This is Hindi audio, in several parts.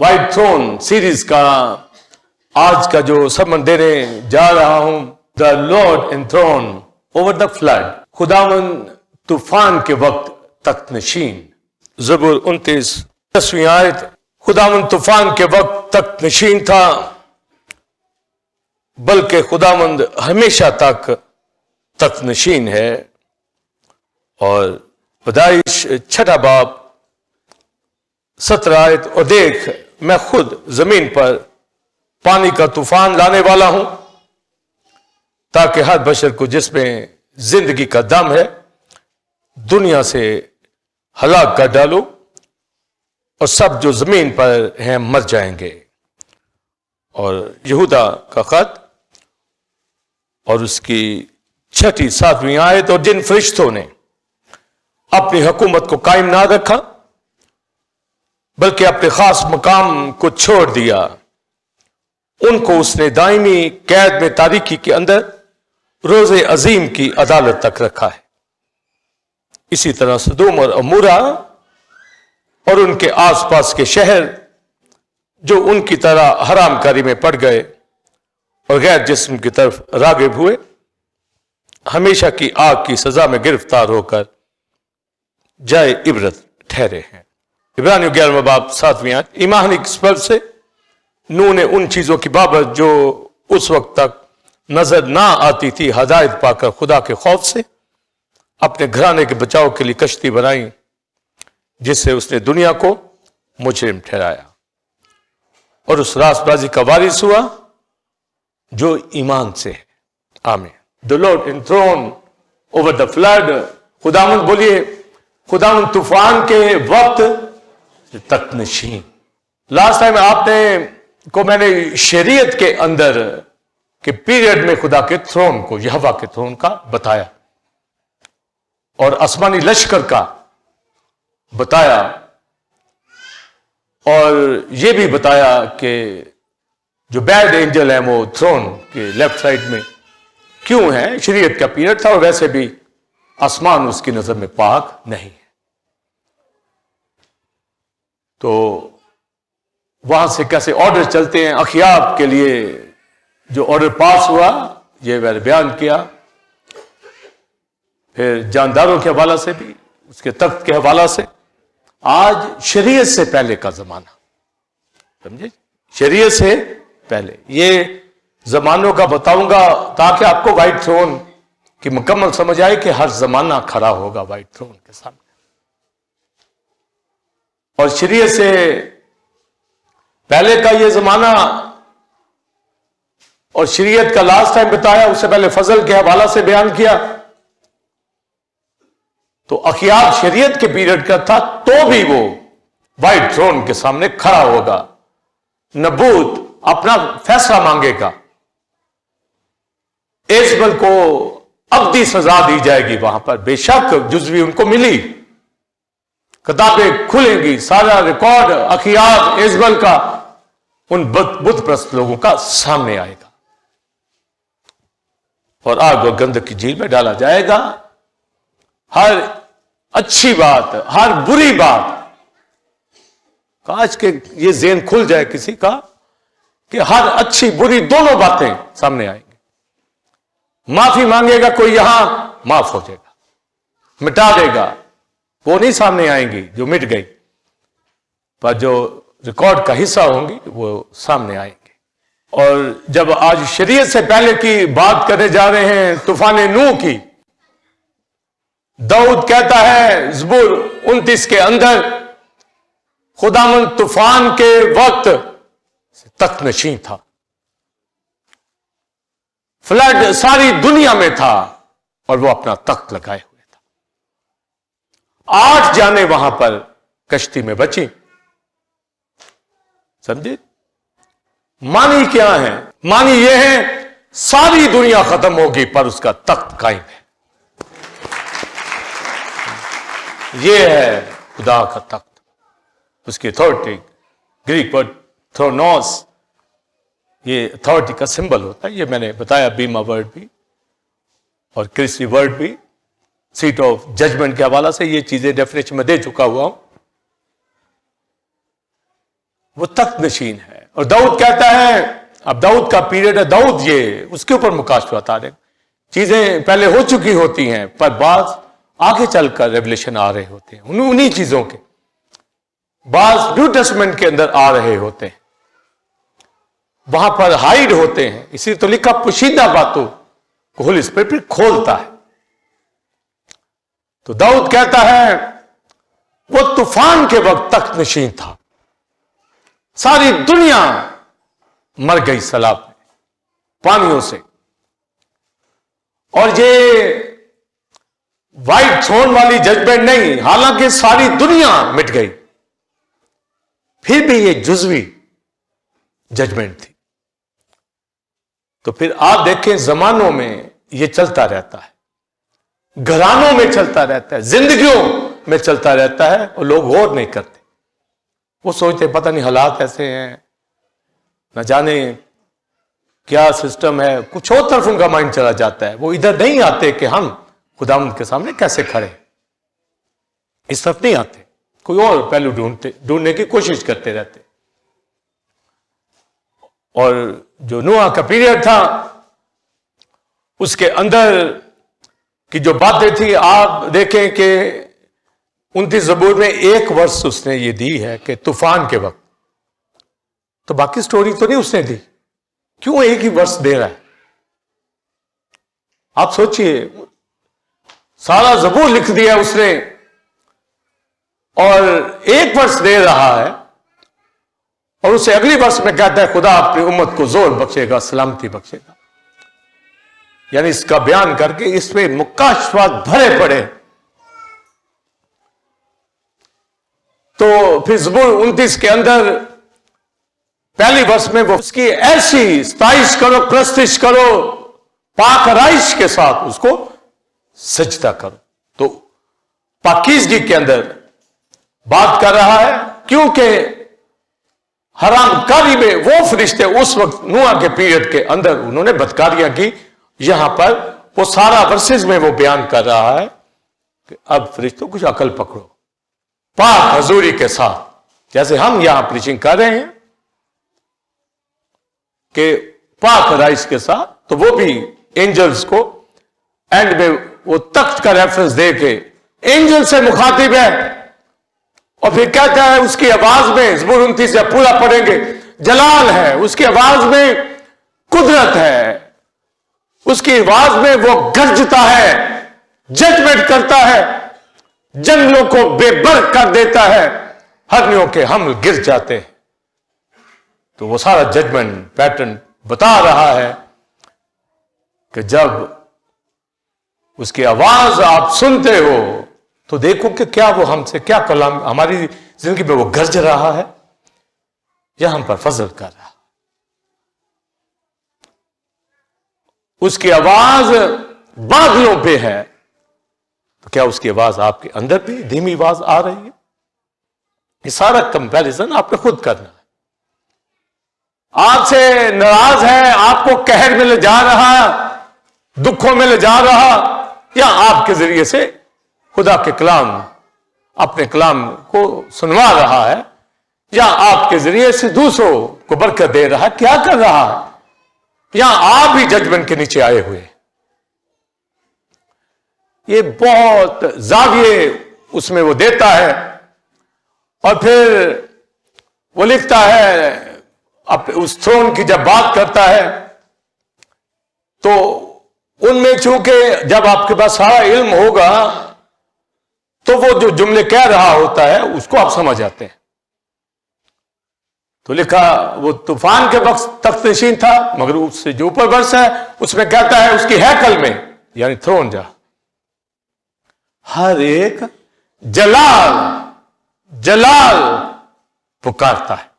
व्हाइट थ्रोन सीरीज का आज का जो समन देने जा रहा हूं, the Lord enthrone over the flood, खुदावन तूफान के वक्त तख्त नशीन। ज़बूर 29 10वीं आयत, खुदावन तूफान के वक्त तख्त नशीन था, बल्कि खुदावंद हमेशा तक तख्त नशीन है। और पैदाइश 6 बाब 17 आयत, और देख मैं खुद जमीन पर पानी का तूफान लाने वाला हूं, ताकि हर बशर को जिसमें जिंदगी का दम है दुनिया से हलाक कर डालो, और सब जो जमीन पर हैं मर जाएंगे। और यहूदा का खत और उसकी 6ठी 7वीं आयत, और जिन फरिश्तों ने अपनी हुकूमत को कायम ना रखा बल्कि अपने खास मकाम को छोड़ दिया, उनको उसने दायमी कैद में तारीकी के अंदर रोजे अजीम की अदालत तक रखा है। इसी तरह सदोम और अमूरा और उनके आसपास के शहर जो उनकी तरह हरामकारी में पड़ गए और गैर जिस्म की तरफ रागिब हुए, हमेशा की आग की सजा में गिरफ्तार होकर जाए इबरत ठहरे हैं। इब्रानियों 11 बाब 7वीं आयत, ईमानी सबब से नूह ने उन चीजों की बाबत जो उस वक्त तक नजर ना आती थी हदायत पाकर खुदा के खौफ से अपने घराने के बचाव के लिए कश्ती बनाई, जिससे उसने दुनिया को मुजरिम ठहराया और उस रास्तबाजी का वारिस हुआ जो ईमान से है। आमीन। The Lord enthrone over the flood, खुदावंद बोलिए, खुदावंद तूफान के वक्त तख्त नशीन। लास्ट टाइम आपने को मैंने शरीयत के अंदर के पीरियड में खुदा के थ्रोन को, यहोवा के थ्रोन का बताया और आसमानी लश्कर का बताया, और यह भी बताया कि जो बैड एंजल है वो थ्रोन के लेफ्ट साइड में क्यों है। शरीयत का पीरियड था और वैसे भी आसमान उसकी नजर में पाक नहीं है। तो वहां से कैसे ऑर्डर चलते हैं, अखियाब के लिए जो ऑर्डर पास हुआ ये मैंने बयान किया। फिर जानदारों के हवाला से भी, उसके तख्त के हवाला से। आज शरीयत से पहले का जमाना, समझे, शरीयत से पहले ये जमानों का बताऊंगा ताकि आपको व्हाइट थ्रोन की मुकम्मल समझ आए कि हर जमाना खड़ा होगा व्हाइट थ्रोन के सामने। और शरीयत से पहले का ये जमाना और शरीयत का लास्ट टाइम बताया, उससे पहले फजल के हवाला से बयान किया। तो अखियाब शरीयत के पीरियड का था, तो भी वो व्हाइट थ्रोन के सामने खड़ा होगा, नबूत अपना फैसला मांगेगा, एजबल को अब्दी सजा दी जाएगी वहां पर। बेशक जुज़वी उनको मिली, किताबें खुलेंगी, सारा रिकॉर्ड अखियाब एजबल का उन बुत प्रस्त लोगों का सामने आएगा और आग और गंधक की झील में डाला जाएगा। हर अच्छी बात, हर बुरी बात, काश के ये ज़हन खुल जाए किसी का कि हर अच्छी बुरी दोनों बातें सामने आएंगी। माफी मांगेगा कोई, यहां माफ हो जाएगा, मिटा देगा, वो नहीं सामने आएंगी जो मिट गई, पर जो रिकॉर्ड का हिस्सा होंगी वो सामने आएंगे। और जब आज शरीयत से पहले की बात करने जा रहे हैं तूफान नूह की, दाऊद कहता है ज़बूर 29 के अंदर, खुदावंद तूफान के वक्त तख्त नशीन था, फ्लड सारी दुनिया में था और वो अपना तख्त लगाए हुए था। 8 जाने वहां पर कश्ती में बची। समझे मानी क्या है? मानी यह है सारी दुनिया खत्म होगी पर उसका तख्त कायम है। यह है खुदा का तख्त, उसकी अथॉरिटी। ग्रीक वर्ड थ्रोनोस, ये अथॉरिटी का सिंबल होता है। ये मैंने बताया, बीमा वर्ड भी और क्रिस्टी वर्ड भी, सीट ऑफ जजमेंट के हवाला से ये चीजें डेफिनेशन में दे चुका हुआ हूं। वो तख्त नशीन है। और दाऊद कहता है, अब दाऊद का पीरियड है, दाऊद ये उसके ऊपर मुकाशवा तारे, चीजें पहले हो चुकी होती हैं पर बाज आगे चलकर रेवलेशन आ रहे होते हैं, उन्हीं चीजों के बाज न्यू टेस्टमेंट के अंदर आ रहे होते हैं, वहां पर हाइड होते हैं। इसी तो लिखा पोशीदा बातों को होली स्पिरिट खोलता है। तो दाऊद कहता है वो तूफान के वक्त तख्त नशीन था, सारी दुनिया मर गई सैलाब में, पानियों से, और ये व्हाइट थ्रोन वाली जजमेंट नहीं, हालांकि सारी दुनिया मिट गई, फिर भी ये जुज़वी जजमेंट थी। तो फिर आप देखें जमानों में ये चलता रहता है, घरानों में चलता रहता है, जिंदगियों में चलता रहता है, और लोग गौर नहीं करते। वो सोचते पता नहीं हालात ऐसे हैं, न जाने क्या सिस्टम है, कुछ और तरफ उनका माइंड चला जाता है। वो इधर नहीं आते कि हम खुदावंद के सामने कैसे खड़े, इस तरफ नहीं आते, कोई और पहलू ढूंढने की कोशिश करते रहते। और जो नूह का पीरियड था उसके अंदर की जो बातें थी, आप देखें कि 29 ज़बूर में एक वर्ष उसने ये दी है कि तूफान के वक्त, तो बाकी स्टोरी तो नहीं उसने दी, क्यों एक ही वर्ष दे रहा है? आप सोचिए, सारा ज़बूर लिख दिया उसने और एक वर्ष दे रहा है, और उसे अगली वर्ष में कहता है खुदा अपनी उम्मत को जोर बख्शेगा, सलामती बख्शेगा। यानी इसका बयान करके इसमें मुकाशवात भरे पड़े। तो फिर ज़बूर 29 के अंदर पहली वर्ष में वो उसकी ऐसी स्ताइश करो, प्रस्तिश करो, पाक राइश के साथ उसको सजदा करो। तो पाकीज़गी के अंदर बात कर रहा है, क्योंकि हरामकारी में वो फरिश्ते उस वक्त नूह के पीरियड के अंदर उन्होंने बदकारियां की। यहां पर वो सारा वर्सेस में वो बयान कर रहा है कि अब फरिश्तों कुछ अकल पकड़ो, पाक हजूरी के साथ, जैसे हम यहां प्रीचिंग कर रहे हैं कि पाक राइस के साथ, तो वो भी एंजल्स को एंड में वो तख्त का रेफरेंस दे के एंजल से मुखातिब है, और फिर कहता है उसकी आवाज में, ज़बूर 29 से पूरा पढ़ेंगे, जलाल है उसकी आवाज में, कुदरत है उसकी आवाज में, वो गरजता है, जजमेंट करता है, जंगलों को बेबर कर देता है, हरनियों के हमल गिर जाते हैं। तो वो सारा जजमेंट पैटर्न बता रहा है कि जब उसकी आवाज आप सुनते हो तो देखो कि क्या वो हमसे क्या कलाम हमारी जिंदगी में वो गरज रहा है या हम पर फजल कर रहा है। उसकी आवाज बादलों पे है, तो क्या उसकी आवाज आपके अंदर भी धीमी आवाज आ रही है? ये सारा कंपैरिजन आपने खुद करना है। आपसे नाराज है, आपको कहर में ले जा रहा, दुखों में ले जा रहा, या आपके जरिए से खुदा के कलाम अपने कलाम को सुनवा रहा है, या आपके जरिए से दूसरों को बरकत दे रहा है, क्या कर रहा है? या आप भी जजमेंट के नीचे आए हुए। ये बहुत जाविये उसमें वो देता है, और फिर वो लिखता है, अब उस थ्रोन की जब बात करता है तो उनमें चूंकि जब आपके पास सारा इल्म होगा तो वो जो जुमले कह रहा होता है उसको आप समझ आते हैं। तो लिखा वो तूफान के वक्त तख्त नशीन था, मगर उससे जो ऊपर वर्ष है उसमें कहता है उसकी हैकल में, यानी थ्रोन जा, हर एक जलाल जलाल पुकारता है।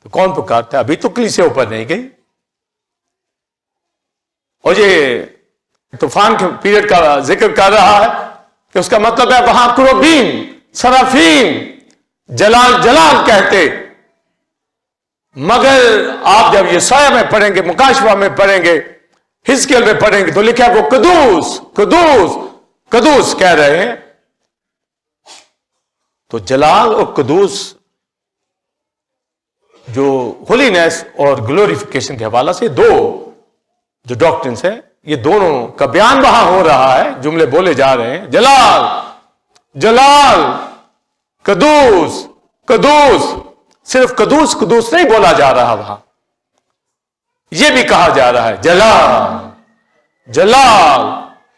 तो कौन पुकारता है? अभी तो कलीसिया ऊपर नहीं गई, और ये तूफान के पीरियड का जिक्र कर रहा है कि उसका मतलब है वहां कुरुबीन सराफीन जलाल जलाल कहते, मगर आप जब ये साया में पढ़ेंगे, मुकाशवा में पढ़ेंगे, हिजकियेल में पढ़ेंगे तो लिखा है वो कदूस कदूस कदूस कह रहे हैं। तो जलाल और कदूस जो होलीनेस और ग्लोरिफिकेशन के हवाला से दो जो डॉक्ट्रिन्स है, ये दोनों का बयान वहां हो रहा है, जुमले बोले जा रहे हैं। जलाल जलाल, कदूस कदूस, सिर्फ कदूस कदूस नहीं बोला जा रहा, वहां यह भी कहा जा रहा है जलाल जलाल।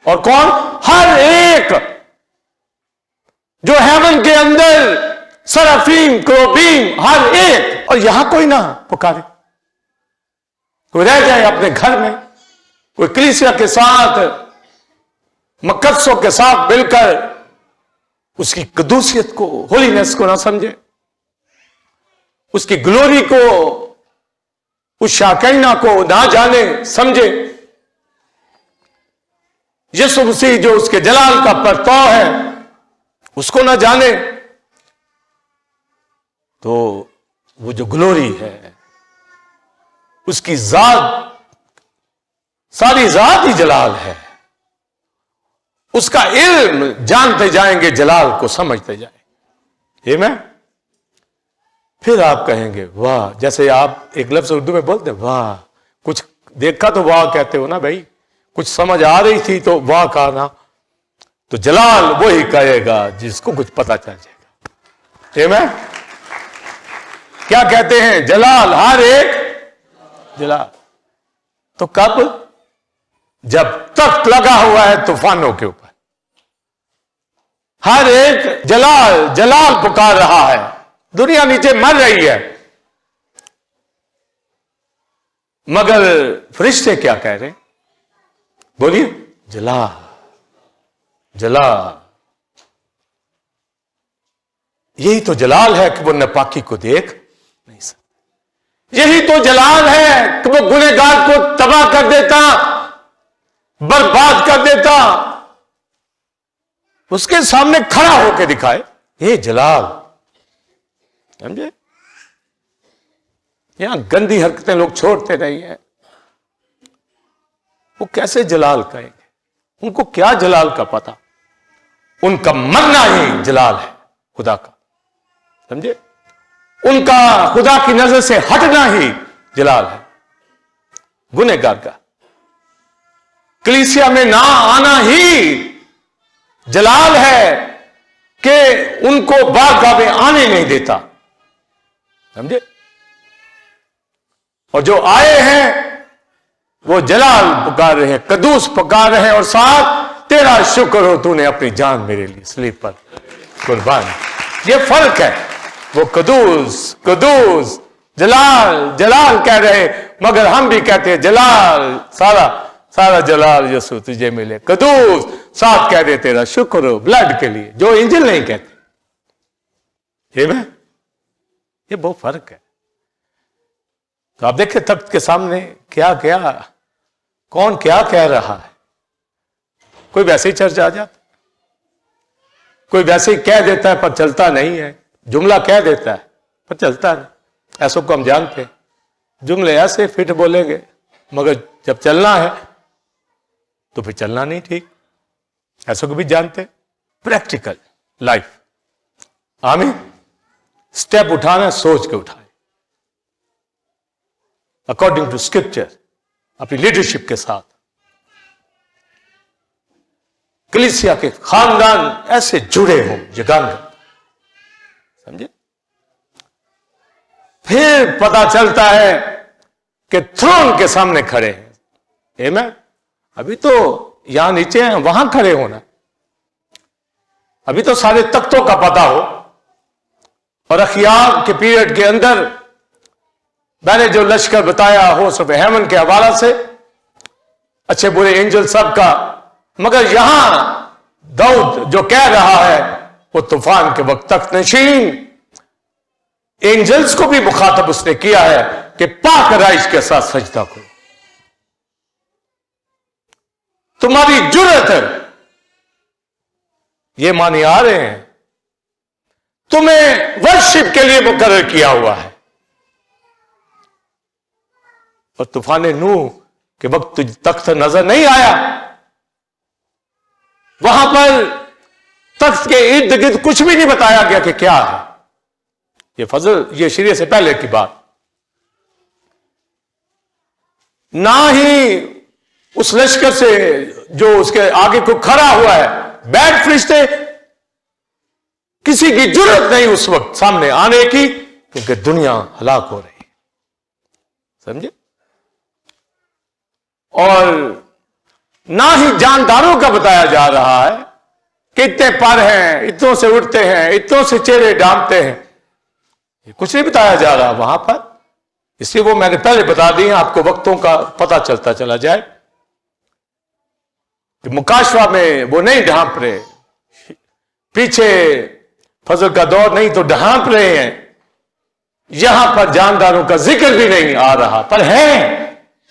और कौन? हर एक जो हेवन के अंदर सराफीम क्रोबीम, हर एक। और यहां कोई ना पुकारे, कोई रह जाए अपने घर में, कोई कलीसिया के साथ मकदसों के साथ मिलकर उसकी कदूसियत को, होलीनेस को ना समझे, उसकी ग्लोरी को, उस शाकैना को ना जाने समझे। यीशु मसीह जो उसके जलाल का परताव है उसको ना जाने, तो वो जो ग्लोरी है, उसकी जात, सारी जात ही जलाल है। उसका इल्म जानते जाएंगे, जलाल को समझते जाएंगे। मैं फिर आप कहेंगे वाह, जैसे आप एक लफ्ज उर्दू में बोलते हैं वाह, कुछ देखा तो वाह कहते हो ना भाई, कुछ समझ आ रही थी तो वाह कहा ना। तो जलाल वही कहेगा जिसको कुछ पता चल जाएगा। मैं क्या कहते हैं? जलाल, हर एक जलाल। तो कब? जब तख्त लगा हुआ है तूफानों के ऊपर, हर एक जलाल जलाल पुकार रहा है। दुनिया नीचे मर रही है, मगर फरिश्ते क्या कह रहे हैं? बोलिए, जलाल जलाल। यही तो जलाल है कि वो नापाकी को देख नहीं सकते। यही तो जलाल है कि वो गुनहगार को तबाह कर देता, बर्बाद कर देता, उसके सामने खड़ा होकर दिखाए। ये जलाल, समझे? यहां गंदी हरकतें लोग छोड़ते नहीं है, वो कैसे जलाल कहेंगे? उनको क्या जलाल का पता? उनका मरना ही जलाल है खुदा का, समझे? उनका खुदा की नजर से हटना ही जलाल है। गुनहगार का कलीसिया में ना आना ही जलाल है कि उनको बारगाह में आने नहीं देता, समझे? और जो आए हैं वो जलाल पुकार रहे हैं, कदूस पुकार रहे हैं, और साथ तेरा शुक्र हो तूने अपनी जान मेरे लिए सलीब पर कुर्बान। ये फर्क है। वो कदूस कदूस जलाल जलाल कह रहे, मगर हम भी कहते हैं जलाल, सारा सारा जलाल यीशु तुझे मिले। कदूस साथ कह दे तेरा शुक्र हो ब्लड के लिए, जो इंजल नहीं कहते। ये बहुत फर्क है। तो आप देखिए तख्त के सामने क्या क्या, कौन क्या कह रहा है। कोई वैसे ही चर्च आ जाता, कोई वैसे ही कह देता है पर चलता नहीं है। जुमला कह देता है पर चलता नहीं। ऐसों को हम जानते हैं, जुमले ऐसे फिट बोलेंगे, मगर जब चलना है तो फिर चलना नहीं ठीक। ऐसों को भी जानते हैं। प्रैक्टिकल लाइफ, आमीन। स्टेप उठाना सोच के उठाए, अकॉर्डिंग टू स्क्रिप्चर, अपनी लीडरशिप के साथ। कलीसिया के खानदान ऐसे जुड़े हों, जगांग, समझे? फिर पता चलता है कि थ्रोन के सामने खड़े हैं। आमीन। अभी तो यहां नीचे हैं, वहां खड़े होना। अभी तो सारे तख्तों का पता हो। और अखियार के पीरियड के अंदर मैंने जो लश्कर बताया हो सब हेमन के हवाला से, अच्छे बुरे एंजल सब का, मगर यहां दाऊद जो कह रहा है वो तूफान के वक्त तख्त नशीन एंजल्स को भी मुखातब उसने किया है कि पाक राइश के साथ सजदा करो। तुम्हारी जुर्रत है, ये माने आ रहे हैं, तुम्हें वर्शिप के लिए मुकर्रर किया हुआ है। और तूफान नूह के वक्त तुझे तख्त नजर नहीं आया, वहां पर तख्त के इर्द गिर्द कुछ भी नहीं बताया गया कि क्या है। ये फजल, ये शरीयत से पहले की बात, ना ही उस लश्कर से जो उसके आगे को खड़ा हुआ है, बैड फरिश्ते, किसी की जरूरत नहीं उस वक्त सामने आने की, क्योंकि दुनिया हलाक हो रही है। समझे? और ना ही जानदारों का बताया जा रहा है कि इतने पर हैं, इतनों से उठते हैं, इतनों से चेहरे डामते हैं, ये कुछ नहीं बताया जा रहा वहां पर। इसलिए वो मैंने पहले बता दी, आपको वक्तों का पता चलता चला जाए कि मुकाशवा में वो नहीं ढांप रहे, पीछे फजल का दौर नहीं तो ढांप रहे हैं। यहां पर जानदारों का जिक्र भी नहीं आ रहा, पर हैं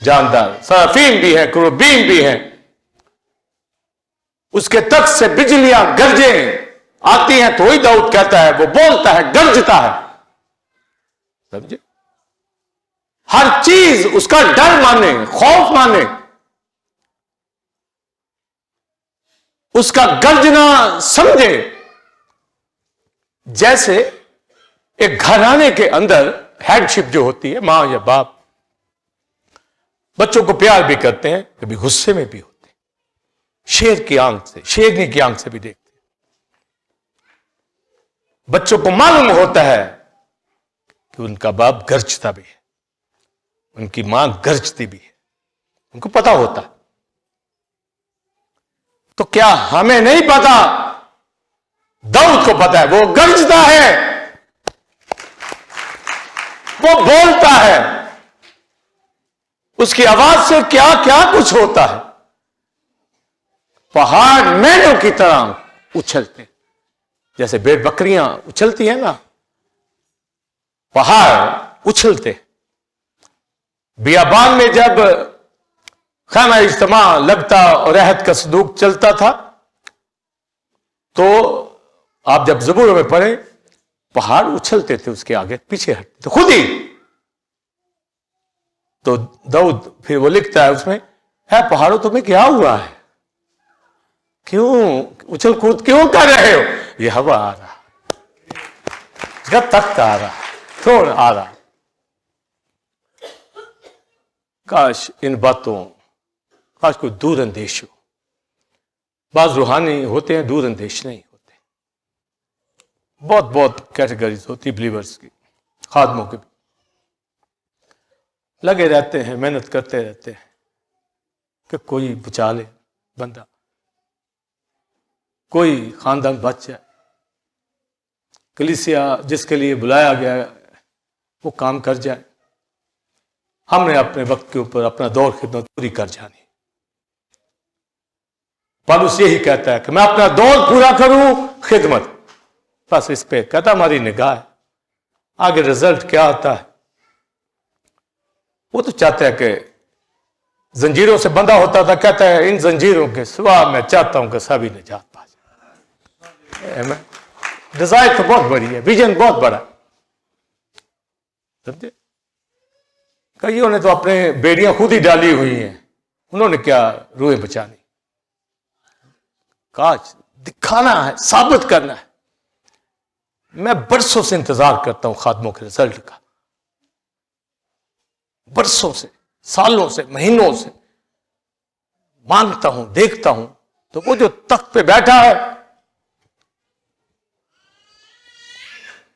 जानदार, सराफीन भी हैं, कुरुबीन भी हैं। उसके तख्त से बिजलियां गरजे आती हैं तो वही दाऊद कहता है, वो बोलता है, गरजता है। समझे? हर चीज उसका डर माने, खौफ माने, उसका गर्जना समझे। जैसे एक घराने के अंदर हेडशिप जो होती है, मां या बाप बच्चों को प्यार भी करते हैं, कभी गुस्से में भी होते हैं, शेर की आंख से, शेरनी की आंख से भी देखते हैं। बच्चों को मालूम होता है कि उनका बाप गरजता भी है, उनकी मां गरजती भी है, उनको पता होता है। तो क्या हमें नहीं पता? दाऊद को पता है, वो गरजता है, वो बोलता है, उसकी आवाज से क्या क्या कुछ होता है। पहाड़ मैनों की तरह उछलते, जैसे भेड़ बकरियां उछलती है ना, पहाड़ उछलते। बियाबान में जब खाना इज्तिमा लगता और रहत का सदूक चलता था, तो आप जब ज़बूर में पढ़े, पहाड़ उछलते थे, उसके आगे पीछे हटते थे खुद ही। तो दाऊद फिर वो लिखता है उसमें, है पहाड़ों तुम्हें क्या हुआ है, क्यों उछल कूद क्यों कर रहे हो? ये हवा आ रहा, इसका तख्त आ रहा, थोड़ा आ रहा। काश इन बातों, काश कोई दूर अंदेश हो। बाज रूहानी होते हैं, दूर अंदेश नहीं होते। बहुत बहुत कैटेगरीज होती बिलीवर्स की, खादमों की भी। लगे रहते हैं, मेहनत करते रहते हैं कि कोई बचा ले बंदा, कोई खानदान बच जाए, कलीसिया जिसके लिए बुलाया गया वो काम कर जाए। हमने अपने वक्त के ऊपर अपना दौर खिदमत पूरी कर जानी। पौलुस यही कहता है कि मैं अपना दौर पूरा करूं, खिदमत, बस इस पे कहता हमारी निगाह है। आगे रिजल्ट क्या आता है, वो तो चाहता है कि जंजीरों से बंधा होता था, कहता है इन जंजीरों के सिवा मैं चाहता हूं कि सभी निजात पा जाए। डिजायर तो बहुत बड़ी है, विजन बहुत बड़ा, समझे? कईयों ने तो अपने बेड़ियां खुद ही डाली हुई हैं, उन्होंने क्या रूहें बचानी। काश दिखाना है, साबित करना है। मैं बरसों से इंतजार करता हूं खादमों के रिजल्ट का, बरसों से, सालों से, महीनों से मांगता हूं, देखता हूं। तो वो जो तख्त पे बैठा है,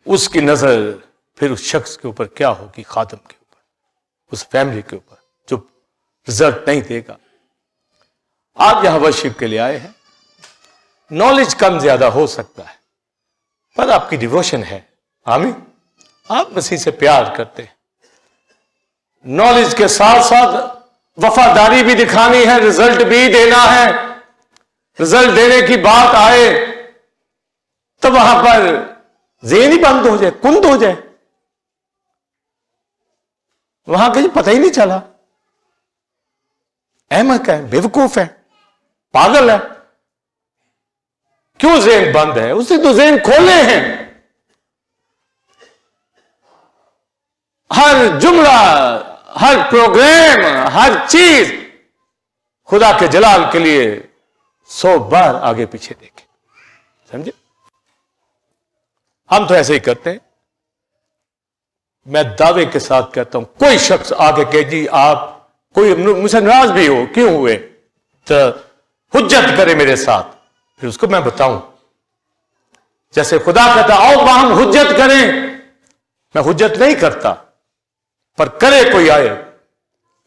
उसकी नजर फिर उस शख्स के ऊपर क्या होगी, खादम के ऊपर, उस फैमिली के ऊपर जो रिजल्ट नहीं देगा। आप यहां वर्शिप के लिए आए हैं, नॉलेज कम ज्यादा हो सकता है, पर आपकी डिवोशन है। आमीन। आप मसीह से प्यार करते हैं, नॉलेज के साथ साथ वफादारी भी दिखानी है, रिजल्ट भी देना है। रिजल्ट देने की बात आए तो वहां पर ज़हन ही बंद हो जाए, कुंद हो जाए, वहां कहीं पता ही नहीं चला, अहमक है, बेवकूफ है, पागल है। क्यों ज़हन बंद है? उसने तो ज़हन खोले हैं। हर जुमला, हर प्रोग्राम, हर चीज खुदा के जलाल के लिए 100 बार आगे पीछे देखे, समझे? हम तो ऐसे ही करते हैं। मैं दावे के साथ कहता हूं, कोई शख्स आके कहे जी आप कोई मुझसे नाराज भी हो, क्यों हुए, तो हुज्जत करे मेरे साथ, फिर उसको मैं बताऊं। जैसे खुदा कहता आओ हम हुज्जत करें, मैं हुज्जत नहीं करता, पर करे कोई आए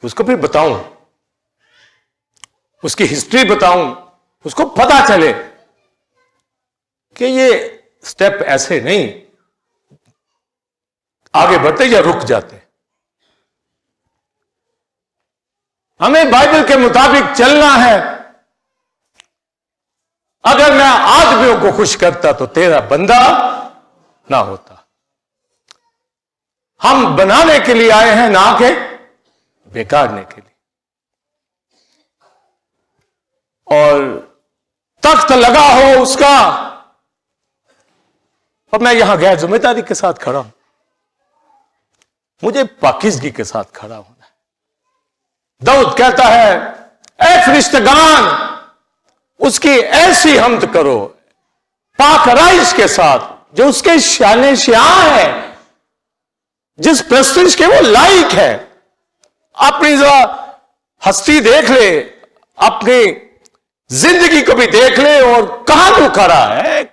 उसको फिर बताऊं, उसकी हिस्ट्री बताऊं, उसको पता चले कि ये स्टेप ऐसे नहीं, आगे बढ़ते या रुक जाते। हमें बाइबल के मुताबिक चलना है। अगर मैं आदमियों को खुश करता तो तेरा बंदा ना होता। हम बनाने के लिए आए हैं, ना के बिगाड़ने के लिए। और तख्त लगा हो उसका, और मैं यहां गैर जिम्मेदारी के साथ खड़ा हूं, मुझे पाकिजगी के साथ खड़ा होना है। दाऊद कहता है ऐ फरिश्तगान उसकी ऐसी हम्द करो पाक राइश के साथ, जो उसके शाने शाह है, जिस प्रेस्टीज के वो लायक है। अपनी जरा हस्ती देख ले, अपनी जिंदगी को भी देख ले, और कहां वो खड़ा है,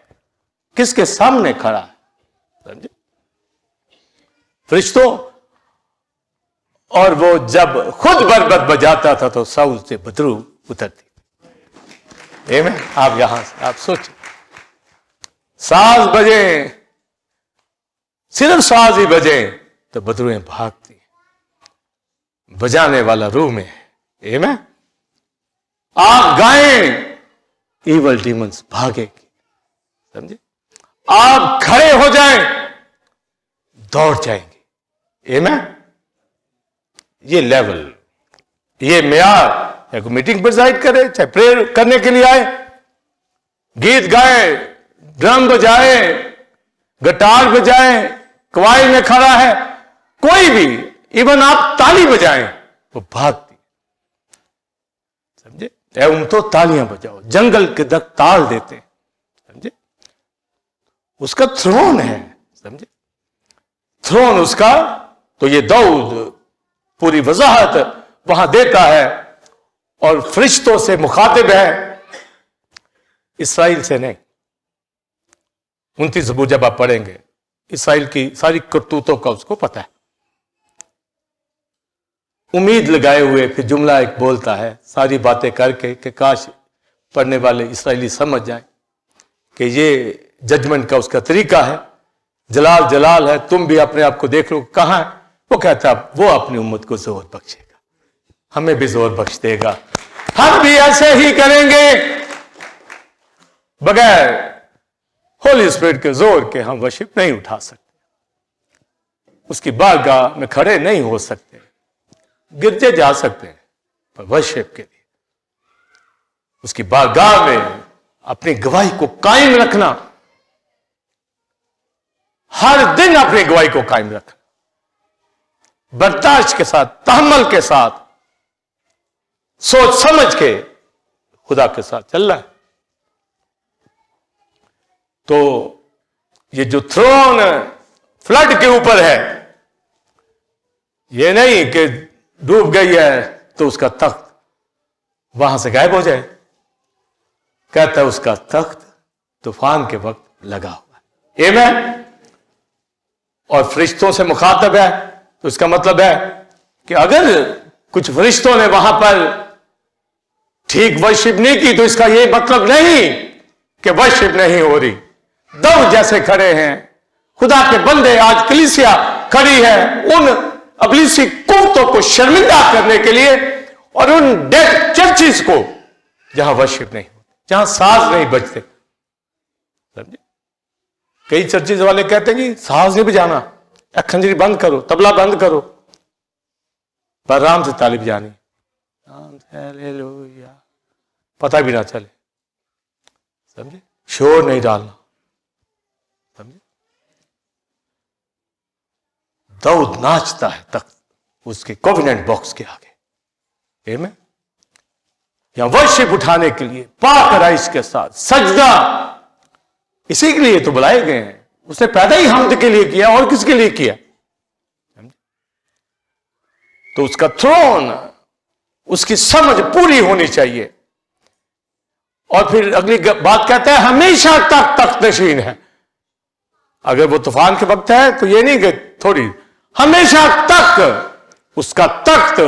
किसके सामने खड़ा है। समझे फरिश्तों, और वो जब खुद बरबत बजाता था तो साउल से बदरू उतरती। में आप यहां से आप सोचिए, साज बजे, सिर्फ साज ही बजे तो बदरुएं भागती, बजाने वाला रूह में है। में आप गाएं, इवल डीमंस भागेगी। समझे, आप खड़े हो जाएं, दौड़ जाएंगे। में ये लेवल, ये मेयार, या कोई मीटिंग प्रिजाइड करे, चाहे प्रेयर करने के लिए आए, गीत गाए, ड्रम बजाए, गिटार बजाए, क्वाइर में खड़ा है, कोई भी, इवन आप ताली बजाएं, वो भागती। समझे, एवं तो तालियां बजाओ, जंगल के दक ताल देते। समझे, उसका थ्रोन है। समझे, थ्रोन उसका। तो ये दाऊद पूरी वजाहत वहां देता है, और फरिश्तों से मुखातिब है, इसराइल से नहीं। 29 ज़बूर जब आप पढ़ेंगे, इसराइल की सारी करतूतों का उसको पता है। उम्मीद लगाए हुए फिर जुमला एक बोलता है, सारी बातें करके, कि काश पढ़ने वाले इसराइली समझ जाए कि ये जजमेंट का उसका तरीका है। जलाल जलाल है, तुम भी अपने आप को देख लो कहां है। वो कहता वो अपनी उम्मत को जोर बख्शेगा, हमें भी जोर बख्श देगा, हम भी ऐसे ही करेंगे। बगैर होली स्पिरिट के जोर के हम वर्शिप नहीं उठा सकते, उसकी बारगाह में खड़े नहीं हो सकते। गिरजे जा सकते हैं, पर वर्शिप के लिए उसकी बारगाह में अपनी गवाही को कायम रखना, हर दिन अपनी गवाही को कायम रखना, बर्दाश्त के साथ, तहम्मुल के साथ, सोच समझ के खुदा के साथ चल रहा है। तो ये जो थ्रोन फ्लड के ऊपर है, ये नहीं कि डूब गई है तो उसका तख्त वहां से गायब हो जाए। कहता है उसका तख्त तूफान के वक्त लगा हुआ है। आमीन। और फरिश्तों से मुखातब है, तो इसका मतलब है कि अगर कुछ फरिश्तों ने वहां पर ठीक वर्शिप नहीं की, तो इसका यह मतलब नहीं कि वर्शिप नहीं हो रही। दाऊद जैसे खड़े हैं, खुदा के बंदे, आज कलीसिया खड़ी है उन अबलीसी कुव्वतों को शर्मिंदा करने के लिए, और उन डेड चर्चिस को जहां वर्शिप नहीं होती, जहां साज नहीं बजते। समझे, कई चर्चिस वाले कहते हैं कि साज नहीं बजाना, खंजरी बंद करो, तबला बंद करो, पर आराम से ताली बजानी, हालेलुया, पता भी ना चले। समझे, शोर नहीं डालना। समझे, दाऊद नाचता है तख्त उसके कोवेनेंट बॉक्स के आगे। आमीन। या वर्शिप उठाने के लिए पाक राइस के साथ सजदा, इसी के लिए तो बुलाए गए हैं। उसने पैदा ही हमद के लिए किया, और किसके लिए किया। तो उसका थ्रोन उसकी समझ पूरी होनी चाहिए। और फिर अगली बात कहता है हमेशा तक तख्त नशीन है। अगर वो तूफान के वक्त है तो ये नहीं कि थोड़ी, हमेशा तक उसका तख्त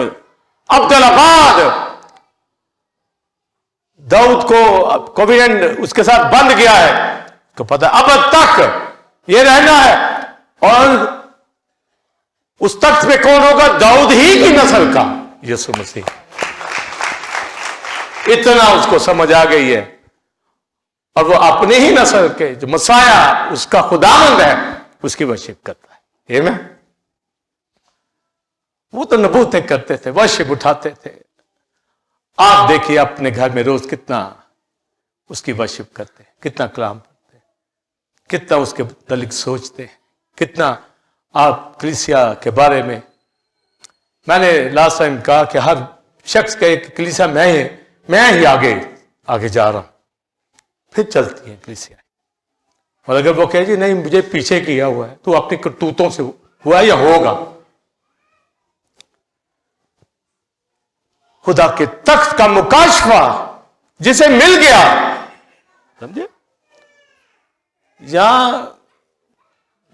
अब्दुल्लाबाद, दाऊद को कोविडेंट उसके साथ बंद गया है तो पता अब तक ये रहना है। और उस तख्त पे कौन होगा? दाऊद ही की नस्ल का यीशु मसीह। इतना उसको समझ आ गई है। और वो अपने ही नस्ल के जो मसाया उसका खुदावंद है उसकी वर्शिप करता है। ये में वो तो नबूतें करते थे, वर्शिप उठाते थे। आप देखिए अपने घर में रोज कितना उसकी वर्शिप करते हैं, कितना कलाम पढ़ते हैं, कितना उसके मुतालिक सोचते हैं, कितना आप कलीसिया के बारे में। मैंने लास्ट टाइम कहा कि हर शख्स का एक कलीसिया मैं ही आगे जा रहा हूं, फिर चलती है कलीसिया। और अगर वो कहे जी नहीं मुझे पीछे किया हुआ है, तो अपनी करतूतों से हुआ या होगा। खुदा के तख्त का मुकाशफा जिसे मिल गया, समझे? यहां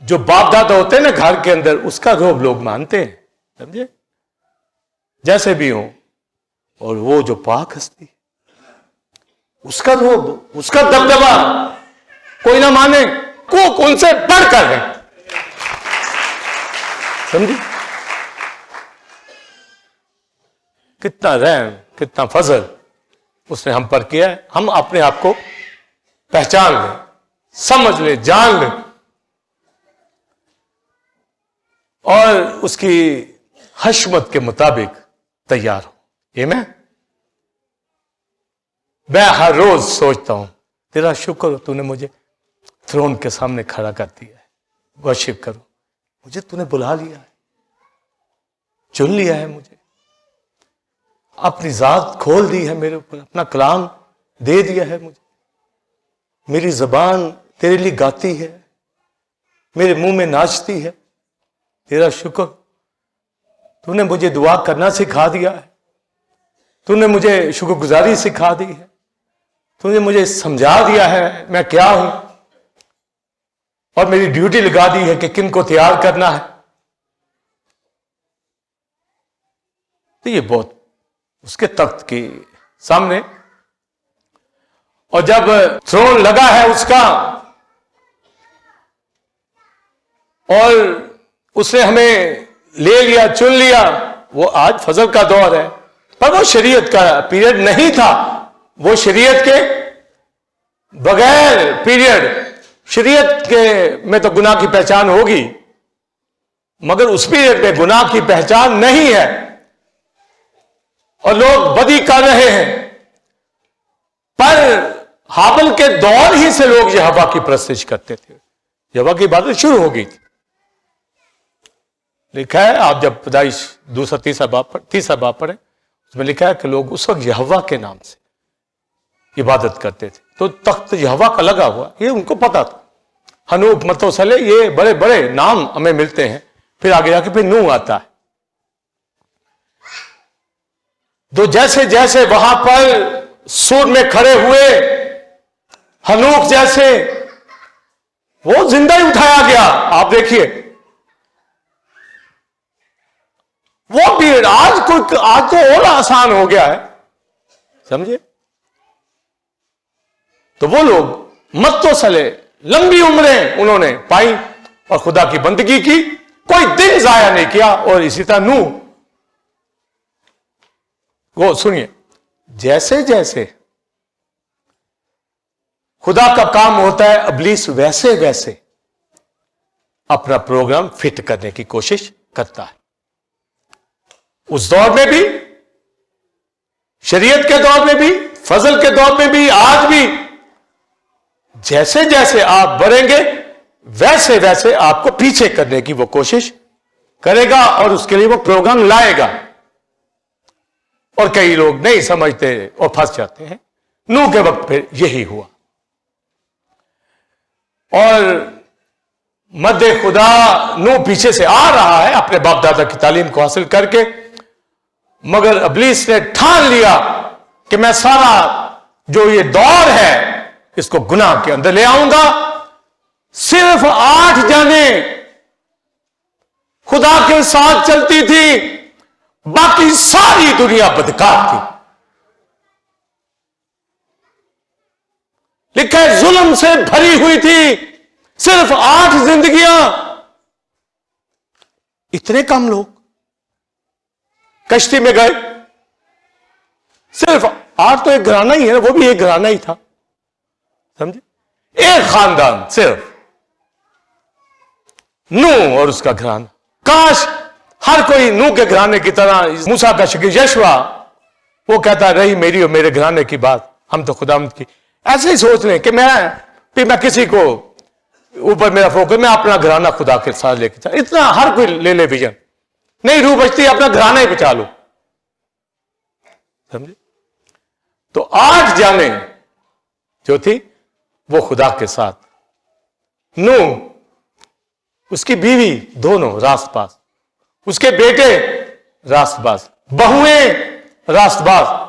जो बाप दादा होते हैं ना घर के अंदर, उसका रोब लोग मानते हैं, समझे? जैसे भी हो। और वो जो पाक हस्ती, उसका रोब, उसका दबदबा कोई ना माने, को उनसे बढ़कर है, समझे? कितना रहम, कितना फजल उसने हम पर किया है। हम अपने आप को पहचान लें, समझ लें, जान लें और उसकी हशमत के मुताबिक तैयार हो। ये मैं हर रोज सोचता हूं तेरा शुक्र हो तूने मुझे थ्रोन के सामने खड़ा कर दिया है। वर्शिप करो, मुझे तूने बुला लिया है, चुन लिया है, मुझे अपनी जात खोल दी है, मेरे ऊपर अपना कलाम दे दिया है मुझे। मेरी जबान तेरे लिए गाती है, मेरे मुंह में नाचती है। तेरा शुक्र, तूने मुझे दुआ करना सिखा दिया है, तूने मुझे शुक्रगुजारी सिखा दी है, तूने मुझे समझा दिया है मैं क्या हूं और मेरी ड्यूटी लगा दी है कि किन को तैयार करना है। तो ये बहुत उसके तख्त के सामने, और जब थ्रोन लगा है उसका और उसने हमें ले लिया, चुन लिया। वो आज फजल का दौर है, पर वो शरीयत का पीरियड नहीं था। वो शरीयत के बगैर पीरियड, शरीयत के में तो गुनाह की पहचान होगी, मगर उस पीरियड में गुनाह की पहचान नहीं है और लोग बदी कर रहे हैं। पर हाबिल के दौर ही से लोग यहोवा की प्रस्तिश करते थे, यहोवा की इबादत शुरू हो गई थी। लिखा है, आप जब पैदाइश दूसरा तीसरा बाप पढ़े, उसमें लिखा है कि लोग उस वक्त यहोवा के नाम से इबादत करते थे। तो तख्त यहोवा का लगा हुआ, ये उनको पता था। हनूक, मतोसले, ये बड़े बड़े नाम हमें मिलते हैं। फिर आगे जाके फिर नूह आता है। तो जैसे जैसे वहां पर सूर में खड़े हुए हनूक जैसे, वो जिंदा ही उठाया गया। आप देखिए वो भी आज तो और आसान हो गया है, समझे? तो वो लोग मतोसले लंबी उम्रें उन्होंने पाई और खुदा की बंदगी की, कोई दिन जाया नहीं किया। और इसी तरह नूह, वो सुनिए, जैसे जैसे खुदा का काम होता है, इब्लीस वैसे वैसे अपना प्रोग्राम फिट करने की कोशिश करता है। उस दौर में भी, शरीयत के दौर में भी, फजल के दौर में भी, आज भी जैसे जैसे आप बढ़ेंगे वैसे वैसे आपको पीछे करने की वो कोशिश करेगा और उसके लिए वो प्रोग्राम लाएगा। और कई लोग नहीं समझते और फंस जाते हैं। नूह के वक्त फिर यही हुआ। और मध्य खुदा नूह पीछे से आ रहा है अपने बाप दादा की तालीम को हासिल करके, मगर इब्लीस ने ठान लिया कि मैं सारा जो ये दौर है इसको गुनाह के अंदर ले आऊंगा। सिर्फ 8 जाने खुदा के साथ चलती थी, बाकी सारी दुनिया बदकार थी। लिखा है जुल्म से भरी हुई थी। सिर्फ 8 जिंदगियां, इतने कम लोग कश्ती में गए। सिर्फ 8 तो एक घराना ही है ना, वो भी एक घराना ही था, समझे? एक खानदान सिर्फ, नूह और उसका घराना। काश हर कोई नूह के घराने की तरह मूसा का शागिर्द यशवा वो कहता रही मेरी और मेरे घराने की बात, हम तो खुदावंद की। ऐसे ही सोच लें कि मैं किसी को ऊपर मेरा फोकस, मैं अपना घराना खुदा के साथ लेके चल। इतना हर कोई ले ले विजन, नहीं रूह बचती अपना घराना ही बचा लो, समझे? तो 8 जाने जो थी वो खुदा के साथ, नूह, उसकी बीवी दोनों रास्तबाज, उसके बेटे रास्तबाज, बहुएं रास्तबाज।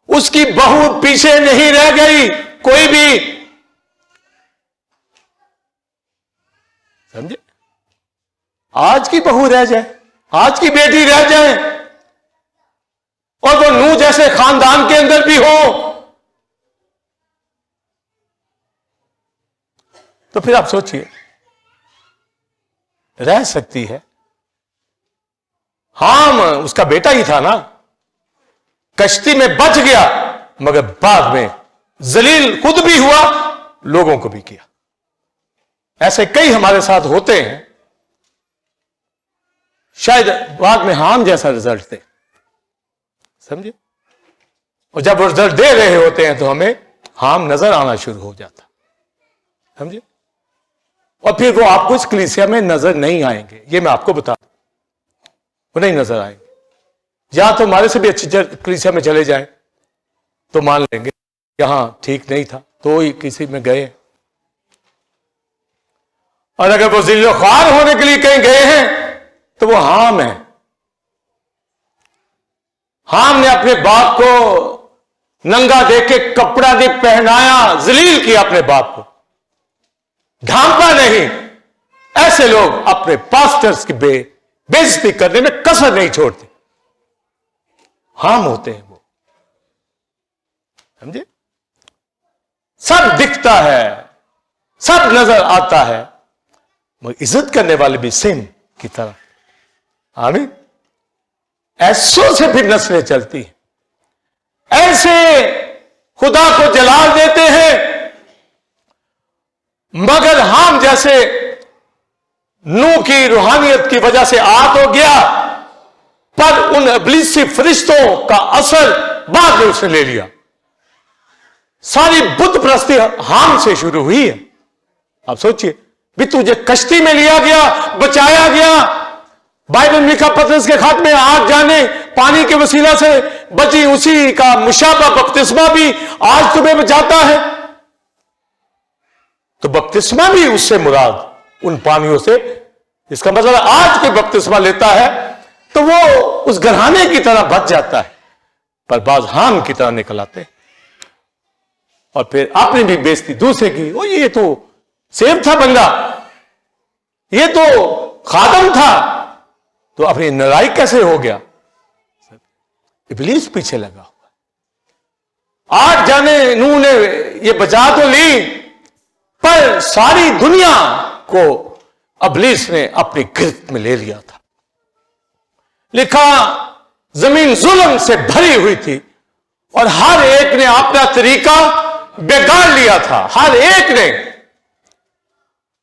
उसकी बहू पीछे नहीं रह गई कोई भी, समझे? आज की बहू रह जाए, आज की बेटी रह जाए और वो नूह जैसे खानदान के अंदर भी हो, तो फिर आप सोचिए रह सकती है? हाम उसका बेटा ही था ना, कश्ती में बच गया, मगर बाद में जलील खुद भी हुआ, लोगों को भी किया। ऐसे कई हमारे साथ होते हैं। शायद बाद में हाम जैसा रिजल्ट दे, समझे? और जब रिजल्ट दे रहे होते हैं तो हमें हाम नजर आना शुरू हो जाता, समझे? और फिर वो आपको इस कलीसिया में नजर नहीं आएंगे, ये मैं आपको बता दूं, वो नहीं नजर आएंगे। या तो हमारे से भी अच्छी कलीसिया में चले जाएं तो मान लेंगे यहां ठीक नहीं था तो ही किसी में गए, और अगर वो जिल्लो ख्वार होने के लिए कहीं गए हैं तो वो हाम है। हाम ने अपने बाप को नंगा देख के कपड़ा नहीं पहनाया, जलील किया अपने बाप को, ढांपा नहीं। ऐसे लोग अपने पास्टर्स की बेइज्जती करने में कसर नहीं छोड़ते, हाम होते हैं वो, समझे? सब दिखता है, सब नजर आता है, मगर इज्जत करने वाले भी सेम की तरह। आमीन। ऐसों से फिर नस्लें चलती हैं, ऐसे खुदा को जलाल देते हैं, मगर हम जैसे नूह की रूहानियत की वजह से आग हो गया, पर उन इब्लीसी फरिश्तों का असर बाद में उसने ले लिया। सारी बुत परस्ती हाम से शुरू हुई है। आप सोचिए, भी तुझे कश्ती में लिया गया, बचाया गया, बाइबल में लिखा पतरस के खात में 8 जाने पानी के वसीला से बची, उसी का मुशाबा बपतिस्मा भी आज तुम्हें बचाता है। तो बपतिस्मा भी उससे मुराद उन पानियों से, इसका मतलब आज कोई बपतिस्मा लेता है तो वो उस घराने की तरह बच जाता है, पर बाज हाम की तरह निकल आते हैं और फिर आपने भी बेइज्जती दूसरे की। ओ ये तो सेब था बंदा, ये तो खादम था, तो अपनी नालायक कैसे हो गया? इब्लीस पीछे लगा हुआ। 8 जाने नूह ने ये बचा तो ली, पर सारी दुनिया को इब्लीस ने अपनी गिरफ्त में ले लिया था। लिखा जमीन जुल्म से भरी हुई थी और हर एक ने अपना तरीका बिगाड़ लिया था। हर एक ने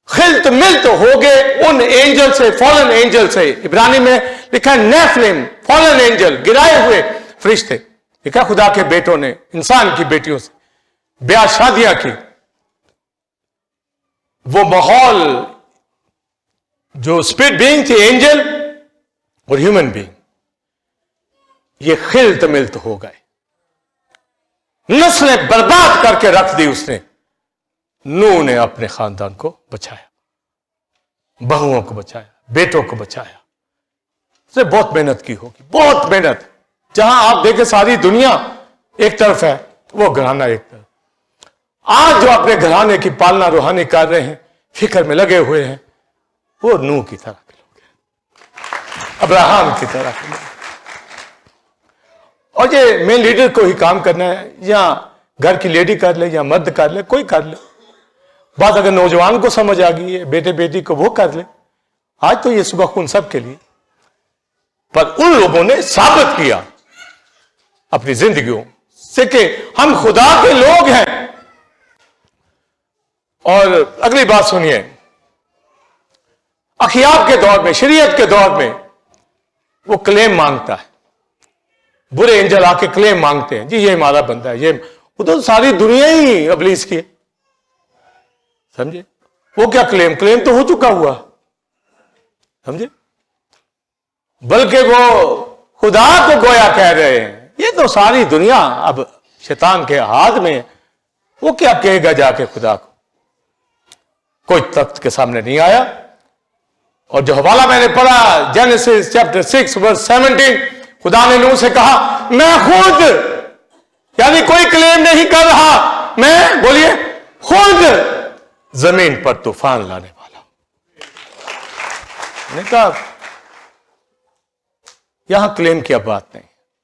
खिल्त मिल्त हो गए उन एंजल से, फॉलन एंजल से। इब्रानी में लिखा है नेफिलिम, फॉलन एंजल, गिराए हुए फरिश्ते। लिखा खुदा के बेटों ने इंसान की बेटियों से ब्याह शादियां की। वो माहौल जो स्पिरिट बीइंग थी, एंजल और ह्यूमन बीइंग, ये खिल्त मिल्त हो गए, नस्लें बर्बाद करके रख दी उसने। नूह ने अपने खानदान को बचाया, बहुओं को बचाया, बेटों को बचाया, उसने बहुत मेहनत की होगी, बहुत मेहनत। जहां आप देखें सारी दुनिया एक तरफ है, वो घराना एक तरफ। आज जो अपने घराने की पालना रूहानी कर रहे हैं, फिक्र में लगे हुए हैं, वो नूह की तरह के लोग हैं, अब्राहम की तरह के लोग। और ये मेन लीडर को ही काम करना है, या घर की लेडी कर ले या मर्द कर ले, कोई कर ले। बात अगर नौजवान को समझ आ गई है, बेटे बेटी को, वो कर ले। आज तो ये सुबह खून सबके लिए, पर उन लोगों ने साबित किया अपनी जिंदगियों से कि हम खुदा के लोग हैं। और अगली बात सुनिए, अखियाब के दौर में, शरीयत के दौर में वो क्लेम मांगता है, बुरे एंजल आके क्लेम मांगते हैं, जी ये हमारा बंदा है, ये। वो तो सारी दुनिया ही इब्लीस की है, समझे। वो क्या क्लेम तो हो चुका हुआ, समझे। बल्कि वो खुदा को गोया कह रहे हैं, ये तो सारी दुनिया अब शैतान के हाथ में है। वो क्या कहेगा जाके खुदा को। कोई तख्त के सामने नहीं आया। और जो हवाला मैंने पढ़ा, जेनेसिस चैप्टर 6 वर्स 17, खुदा ने नूह से कहा, मैं खुद, यानी कोई क्लेम नहीं कर रहा, मैं, बोलिए, खुद जमीन पर तूफान लाने वाला हूं। मैंने कहा यहां क्लेम की अब बात नहीं,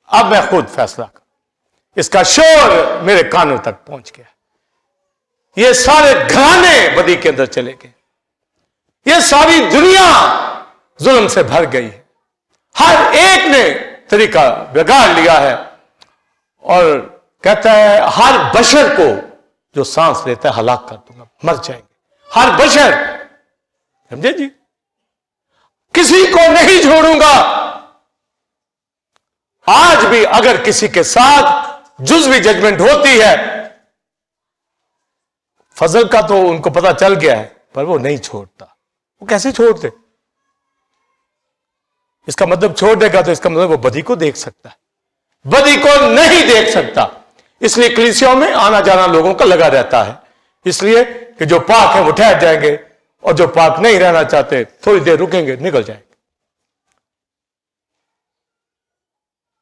अब मैं खुद फैसला कर। इसका शोर मेरे कानों तक पहुंच गया। ये सारे घराने बदी के अंदर चले गए, ये सारी दुनिया जुल्म से भर गई है। हर एक ने तरीका बिगाड़ लिया है। और कहता है हर बशर को जो सांस लेता है हलाक कर दूंगा, मर जाएंगे हर बशर, समझे जी। किसी को नहीं छोड़ूंगा। आज भी अगर किसी के साथ जुज़वी जजमेंट होती है, फजल का तो उनको पता चल गया है, पर वो नहीं छोड़ता। वो कैसे छोड़ते? इसका मतलब छोड़ देगा तो इसका मतलब वो बदी को देख सकता है, बदी को नहीं देख सकता। इसलिए कलीसियाओं में आना जाना लोगों का लगा रहता है, इसलिए कि जो पाक है वो ठहर जाएंगे और जो पाक नहीं रहना चाहते थोड़ी देर रुकेंगे, निकल जाएंगे।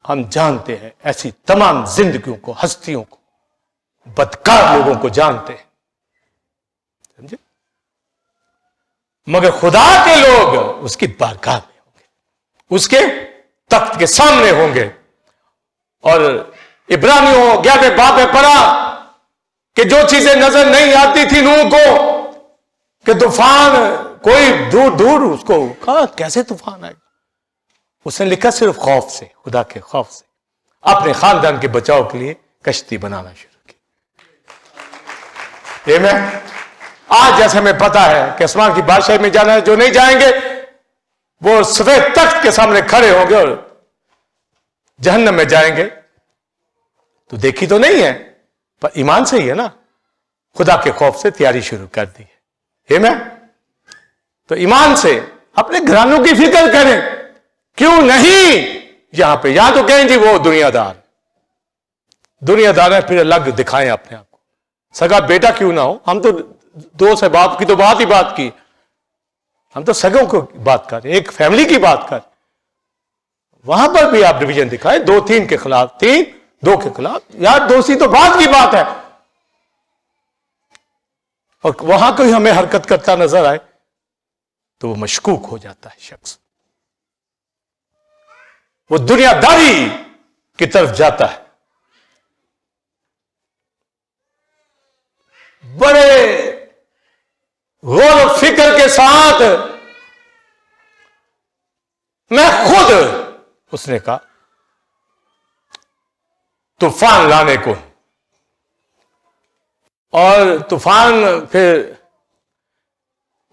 हम जानते हैं ऐसी तमाम जिंदगियों को, हस्तियों को, बदकार लोगों को जानते हैं, समझे। मगर खुदा के लोग उसकी बारगाह में होंगे, उसके तख्त के सामने होंगे। और इब्रानियों 11 बाब में पढ़ा कि जो चीजें नजर नहीं आती थी नूह को, कि तूफान, कोई दूर दूर उसको कहा कैसे तूफान आएगा, उसने लिखा सिर्फ खौफ से, खुदा के खौफ से अपने खानदान के बचाव के लिए कश्ती बनाना शुरू की। ये मैं आज जैसे हमें पता है कि आसमान की बादशाही में जाना है, जो नहीं जाएंगे वो सफेद तख्त के सामने खड़े होंगे और जहन्नम में जाएंगे। तो देखी तो नहीं है, पर ईमान से ही है ना, खुदा के खौफ से तैयारी शुरू कर दी है मैं। तो ईमान से अपने घरानों की फिक्र करें, क्यों नहीं। यहां पे या तो कहें जी वो दुनियादार है, फिर अलग दिखाएं अपने आप को, सगा बेटा क्यों ना हो। हम तो दो से बाप की तो बात ही बात की, हम तो सगों को बात कर, एक फैमिली की बात कर। वहां पर भी आप डिवीजन दिखाएं, 2-3 के खिलाफ, 3-2 के खिलाफ, यार दोस्ती तो बात की बात है। और वहां कोई हमें हरकत करता नजर आए तो वो मशकूक हो जाता है शख्स, वो दुनियादारी की तरफ जाता है। बड़े गौर और फिक्र के साथ मैं खुद, उसने कहा, तूफान लाने को। और तूफान फिर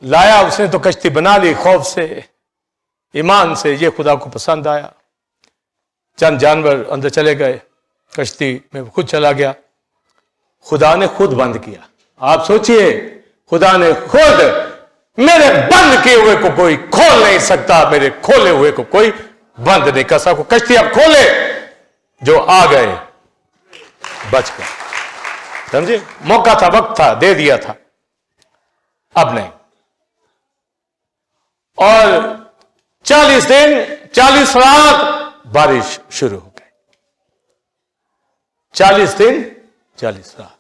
लाया उसने, तो कश्ती बना ली खौफ से, ईमान से। ये खुदा को पसंद आया। चंद जानवर अंदर चले गए, कश्ती में खुद चला गया। खुदा ने खुद बंद किया। आप सोचिए, खुदा ने खुद, मेरे बंद किए हुए को कोई खोल नहीं सकता, मेरे खोले हुए को कोई बंद नहीं कर सकता। कश्ती अब खोले, जो आ गए बच गए, समझे। मौका था, वक्त था, दे दिया था, अब नहीं। और 40 दिन 40 रात बारिश शुरू हो गई। 40 दिन 40 रात।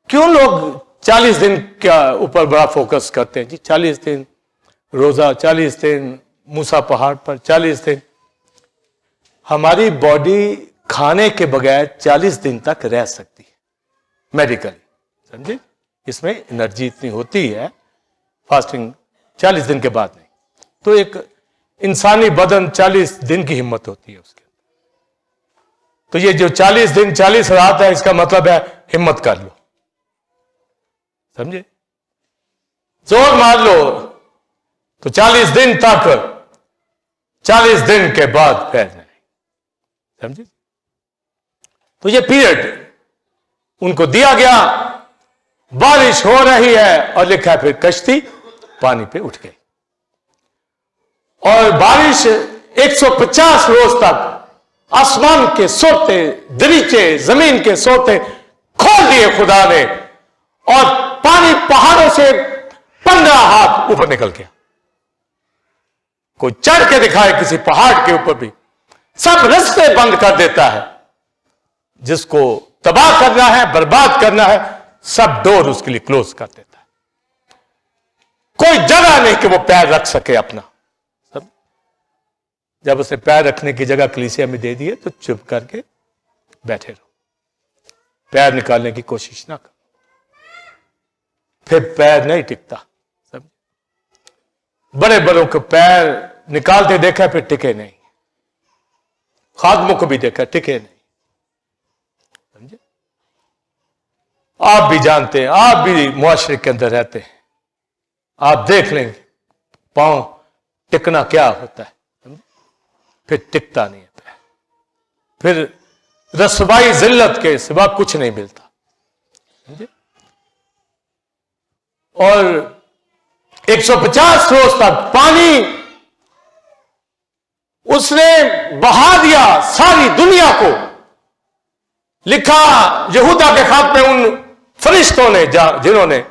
क्यों लोग 40 दिन के ऊपर बड़ा फोकस करते हैं जी? 40 दिन रोजा, 40 दिन मूसा पहाड़ पर, 40 दिन। हमारी बॉडी खाने के बगैर 40 दिन तक रह सकती है मेडिकली, समझे? इसमें एनर्जी इतनी होती है फास्टिंग 40 दिन के बाद नहीं। तो एक इंसानी बदन 40 दिन की हिम्मत होती है उसके। तो ये जो 40 दिन 40 रात है, इसका मतलब है हिम्मत कर लो, समझे? जोर मार लो तो 40 दिन तक, 40 दिन के बाद फिर नहीं, समझे? तो ये पीरियड उनको दिया गया। बारिश हो रही है और लिखा है फिर कश्ती पानी पे उठ गई। और बारिश 150 रोज तक आसमान के सोते, दरीचे, जमीन के सोते खोल दिए खुदा ने, और पानी पहाड़ों से 15 हाथ ऊपर निकल गया। कोई चढ़ के दिखाए किसी पहाड़ के ऊपर भी, सब रास्ते बंद कर देता है। जिसको तबाह करना है, बर्बाद करना है, सब डोर उसके लिए क्लोज कर देता है। कोई जगह नहीं कि वो पैर रख सके अपना। सब जब उसे पैर रखने की जगह कलीसिया में दे दिए तो चुप करके बैठे रहो, पैर निकालने की कोशिश ना करो, फिर पैर नहीं टिकता। सब बड़े बड़ों को पैर निकालते देखा, फिर टिके नहीं। खादमों को भी देखा, टिके नहीं, समझे? आप भी जानते हैं, आप भी मुआशरे के अंदर रहते हैं, आप देख लेंगे पांव टिकना क्या होता है, समझे? फिर टिकता नहीं है पैर, फिर रसवाई जिल्लत के सिवा कुछ नहीं मिलता, समझे? और 150 रोज तक पानी उसने बहा दिया सारी दुनिया को। लिखा यहूदा के खात में उन फरिश्तों ने जिन्होंने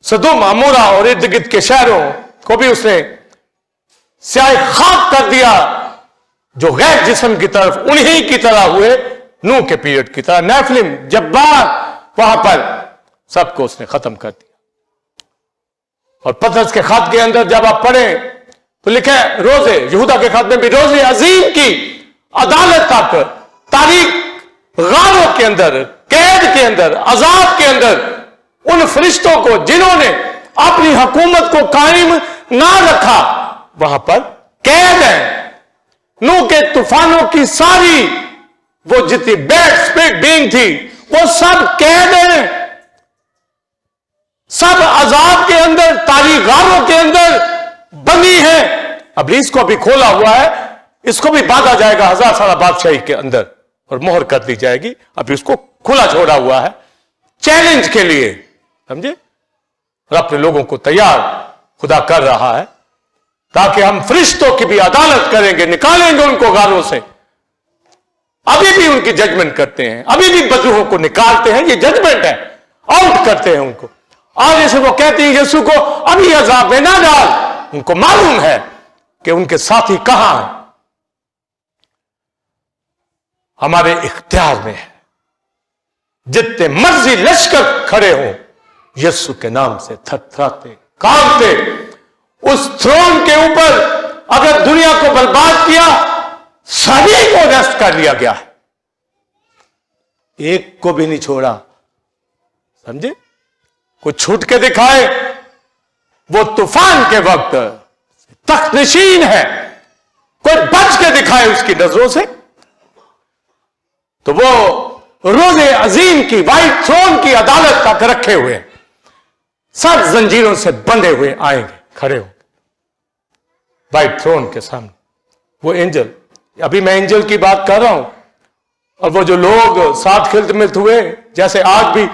सदोम, अमोरा और इर्द गिर्द के शहरों को भी उसने स्याह खाक कर दिया, जो गैर जिस्म की तरफ उन्हीं की तरह हुए, नूह के पीरियड की तरह। नेफिलिम, जब्बार, वहां पर सबको उसने खत्म कर दिया। और पतरस के खात के अंदर जब आप पढ़े तो लिखा है रोजे, यहूदा के खात में भी रोजे अजीम की अदालत तक, तारीख गारों के अंदर, कैद के अंदर, अजाब के अंदर, उन फरिश्तों को जिन्होंने अपनी हुकूमत को कायम ना रखा, वहां पर कैद है। नूह के तूफानों की सारी वो जितनी बैड स्पिरिट बीइंग थी, वो सब कैद है, सब अजाब के अंदर, तारीख गारों के अंदर बंदी है। अब इसको भी खोला हुआ है, इसको भी बांधा जाएगा 1000 साल बादशाही के अंदर और मोहर कर दी जाएगी। अभी उसको खुला छोड़ा हुआ है चैलेंज के लिए, समझे? और अपने लोगों को तैयार खुदा कर रहा है ताकि हम फरिश्तों की भी अदालत करेंगे, निकालेंगे उनको गारों से। अभी भी उनकी जजमेंट करते हैं, अभी भी बदरूहों को निकालते हैं, ये जजमेंट है, आउट करते हैं उनको। और जैसे वो कहते हैं यीशु को अभी अजाब में ना डाल, उनको मालूम है कि उनके साथी कहां हैं। हमारे इख्तियार में है, जितने मर्जी लश्कर खड़े हों, यीशु के नाम से थरथराते कांपते उस थ्रोन के ऊपर। अगर दुनिया को बर्बाद किया, सभी को नष्ट कर लिया गया है, एक को भी नहीं छोड़ा, समझे? कोई छूट के दिखाए, वो तूफान के वक्त तख्तनशीन है, कोई बच के दिखाए उसकी नजरों से, तो वो रोजे अजीम की, वाइट थ्रोन की अदालत तक रखे हुए, सब जंजीरों से बंधे हुए आएंगे, खड़े होंगे वाइट थ्रोन के सामने। वो एंजल, अभी मैं एंजल की बात कर रहा हूं, और वो जो लोग साथ खिलत हुए, जैसे आज भी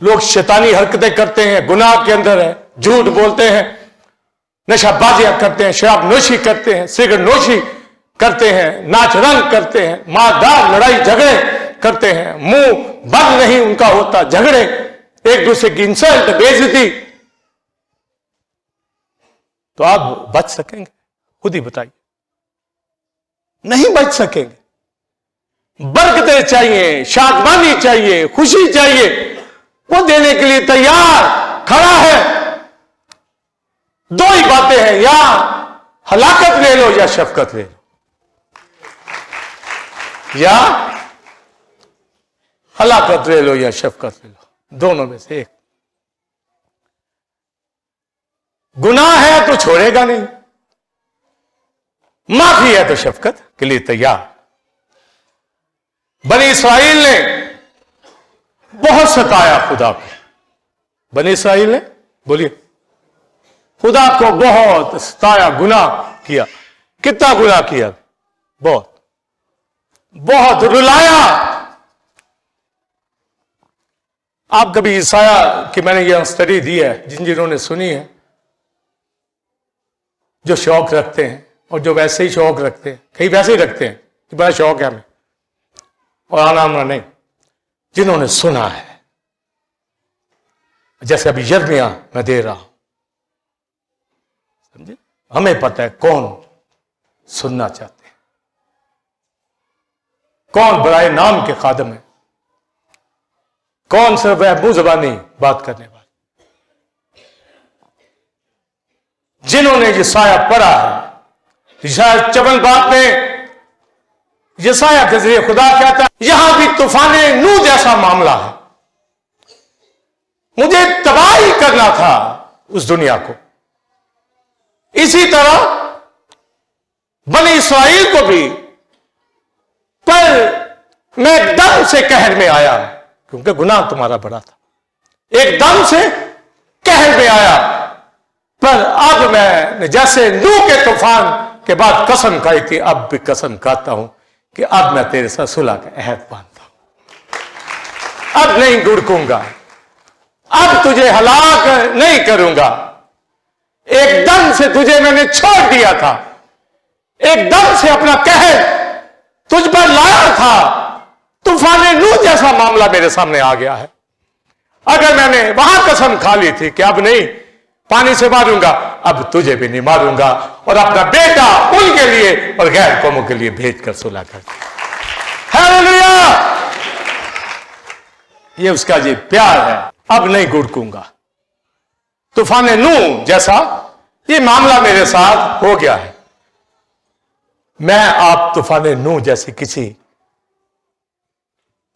लोग शैतानी हरकतें करते हैं, गुनाह के अंदर है, झूठ बोलते हैं, नशाबाजियां करते हैं, शराब नोशी करते हैं, सिगरेट नोशी करते हैं, नाच रंग करते हैं, मारदार लड़ाई झगड़े करते हैं, मुंह बंद नहीं उनका होता, झगड़े, एक दूसरे की इंसल्ट, बेइज्जती, तो आप बच सकेंगे? खुद ही बताइए, नहीं बच सकेंगे। बरकतें चाहिए, शादमानी चाहिए, खुशी चाहिए, वो देने के लिए तैयार खड़ा है। दो ही बातें हैं, या हलाकत ले लो या शफकत ले लो, या हलाकत ले लो या शफकत ले लो, दोनों में से एक। गुनाह है तो छोड़ेगा नहीं, माफी है तो शफकत के लिए तैयार। बनी इस्राइल ने बहुत सताया खुदा को, बनी इस्राइल ने, बोलिए, खुदा को बहुत सताया, गुनाह किया। कितना गुनाह किया? बहुत बहुत रुलाया। आप कभी ईसाया की मैंने यह स्टडी दी है, जिन्होंने सुनी है, जो शौक रखते हैं और जो वैसे ही शौक रखते हैं, कई वैसे ही रखते हैं कि बड़ा शौक है हमें और आना नहीं, जिन्होंने सुना है, जैसे अभी यिर्मयाह मैं दे रहा हूं, समझे? हमें पता है कौन सुनना चाहते हैं, कौन बराए नाम के खादम है, कौन सिर्फ मुंह जबानी बात करने वाले। जिन्होंने यशाया पढ़ा है, यशाया चबल बात में यशाया के जरिए खुदा कहता है, यहां भी तूफाने नूह जैसा मामला है, मुझे तबाही करना था उस दुनिया को। इसी तरह बनी इस्राइल को भी, पर मैं एकदम से कहर में आया, क्योंकि गुनाह तुम्हारा बड़ा था, एकदम से कहर में आया। पर अब मैं जैसे नूह के तूफान के बाद कसम खाई थी, अब भी कसम खाता हूं कि अब मैं तेरे साथ सुलह का अहद बांधता हूं, अब नहीं गुड़कूंगा, अब तुझे हलाक नहीं करूंगा। एकदम से तुझे मैंने छोड़ दिया था, एकदम से अपना कहर तुझ पर लाया था, तूफान नूह जैसा मामला मेरे सामने आ गया है। अगर मैंने वहां कसम खा ली थी कि अब नहीं पानी से मारूंगा, अब तुझे भी नहीं मारूंगा, और अपना बेटा उनके लिए और गैर कौमों के लिए भेजकर सुलह कर दिया। हालेलुया! ये उसका जी प्यार है। अब नहीं गुड़कूंगा। तूफान नूह जैसा ये मामला मेरे साथ हो गया है। मैं आप तूफान नूह जैसी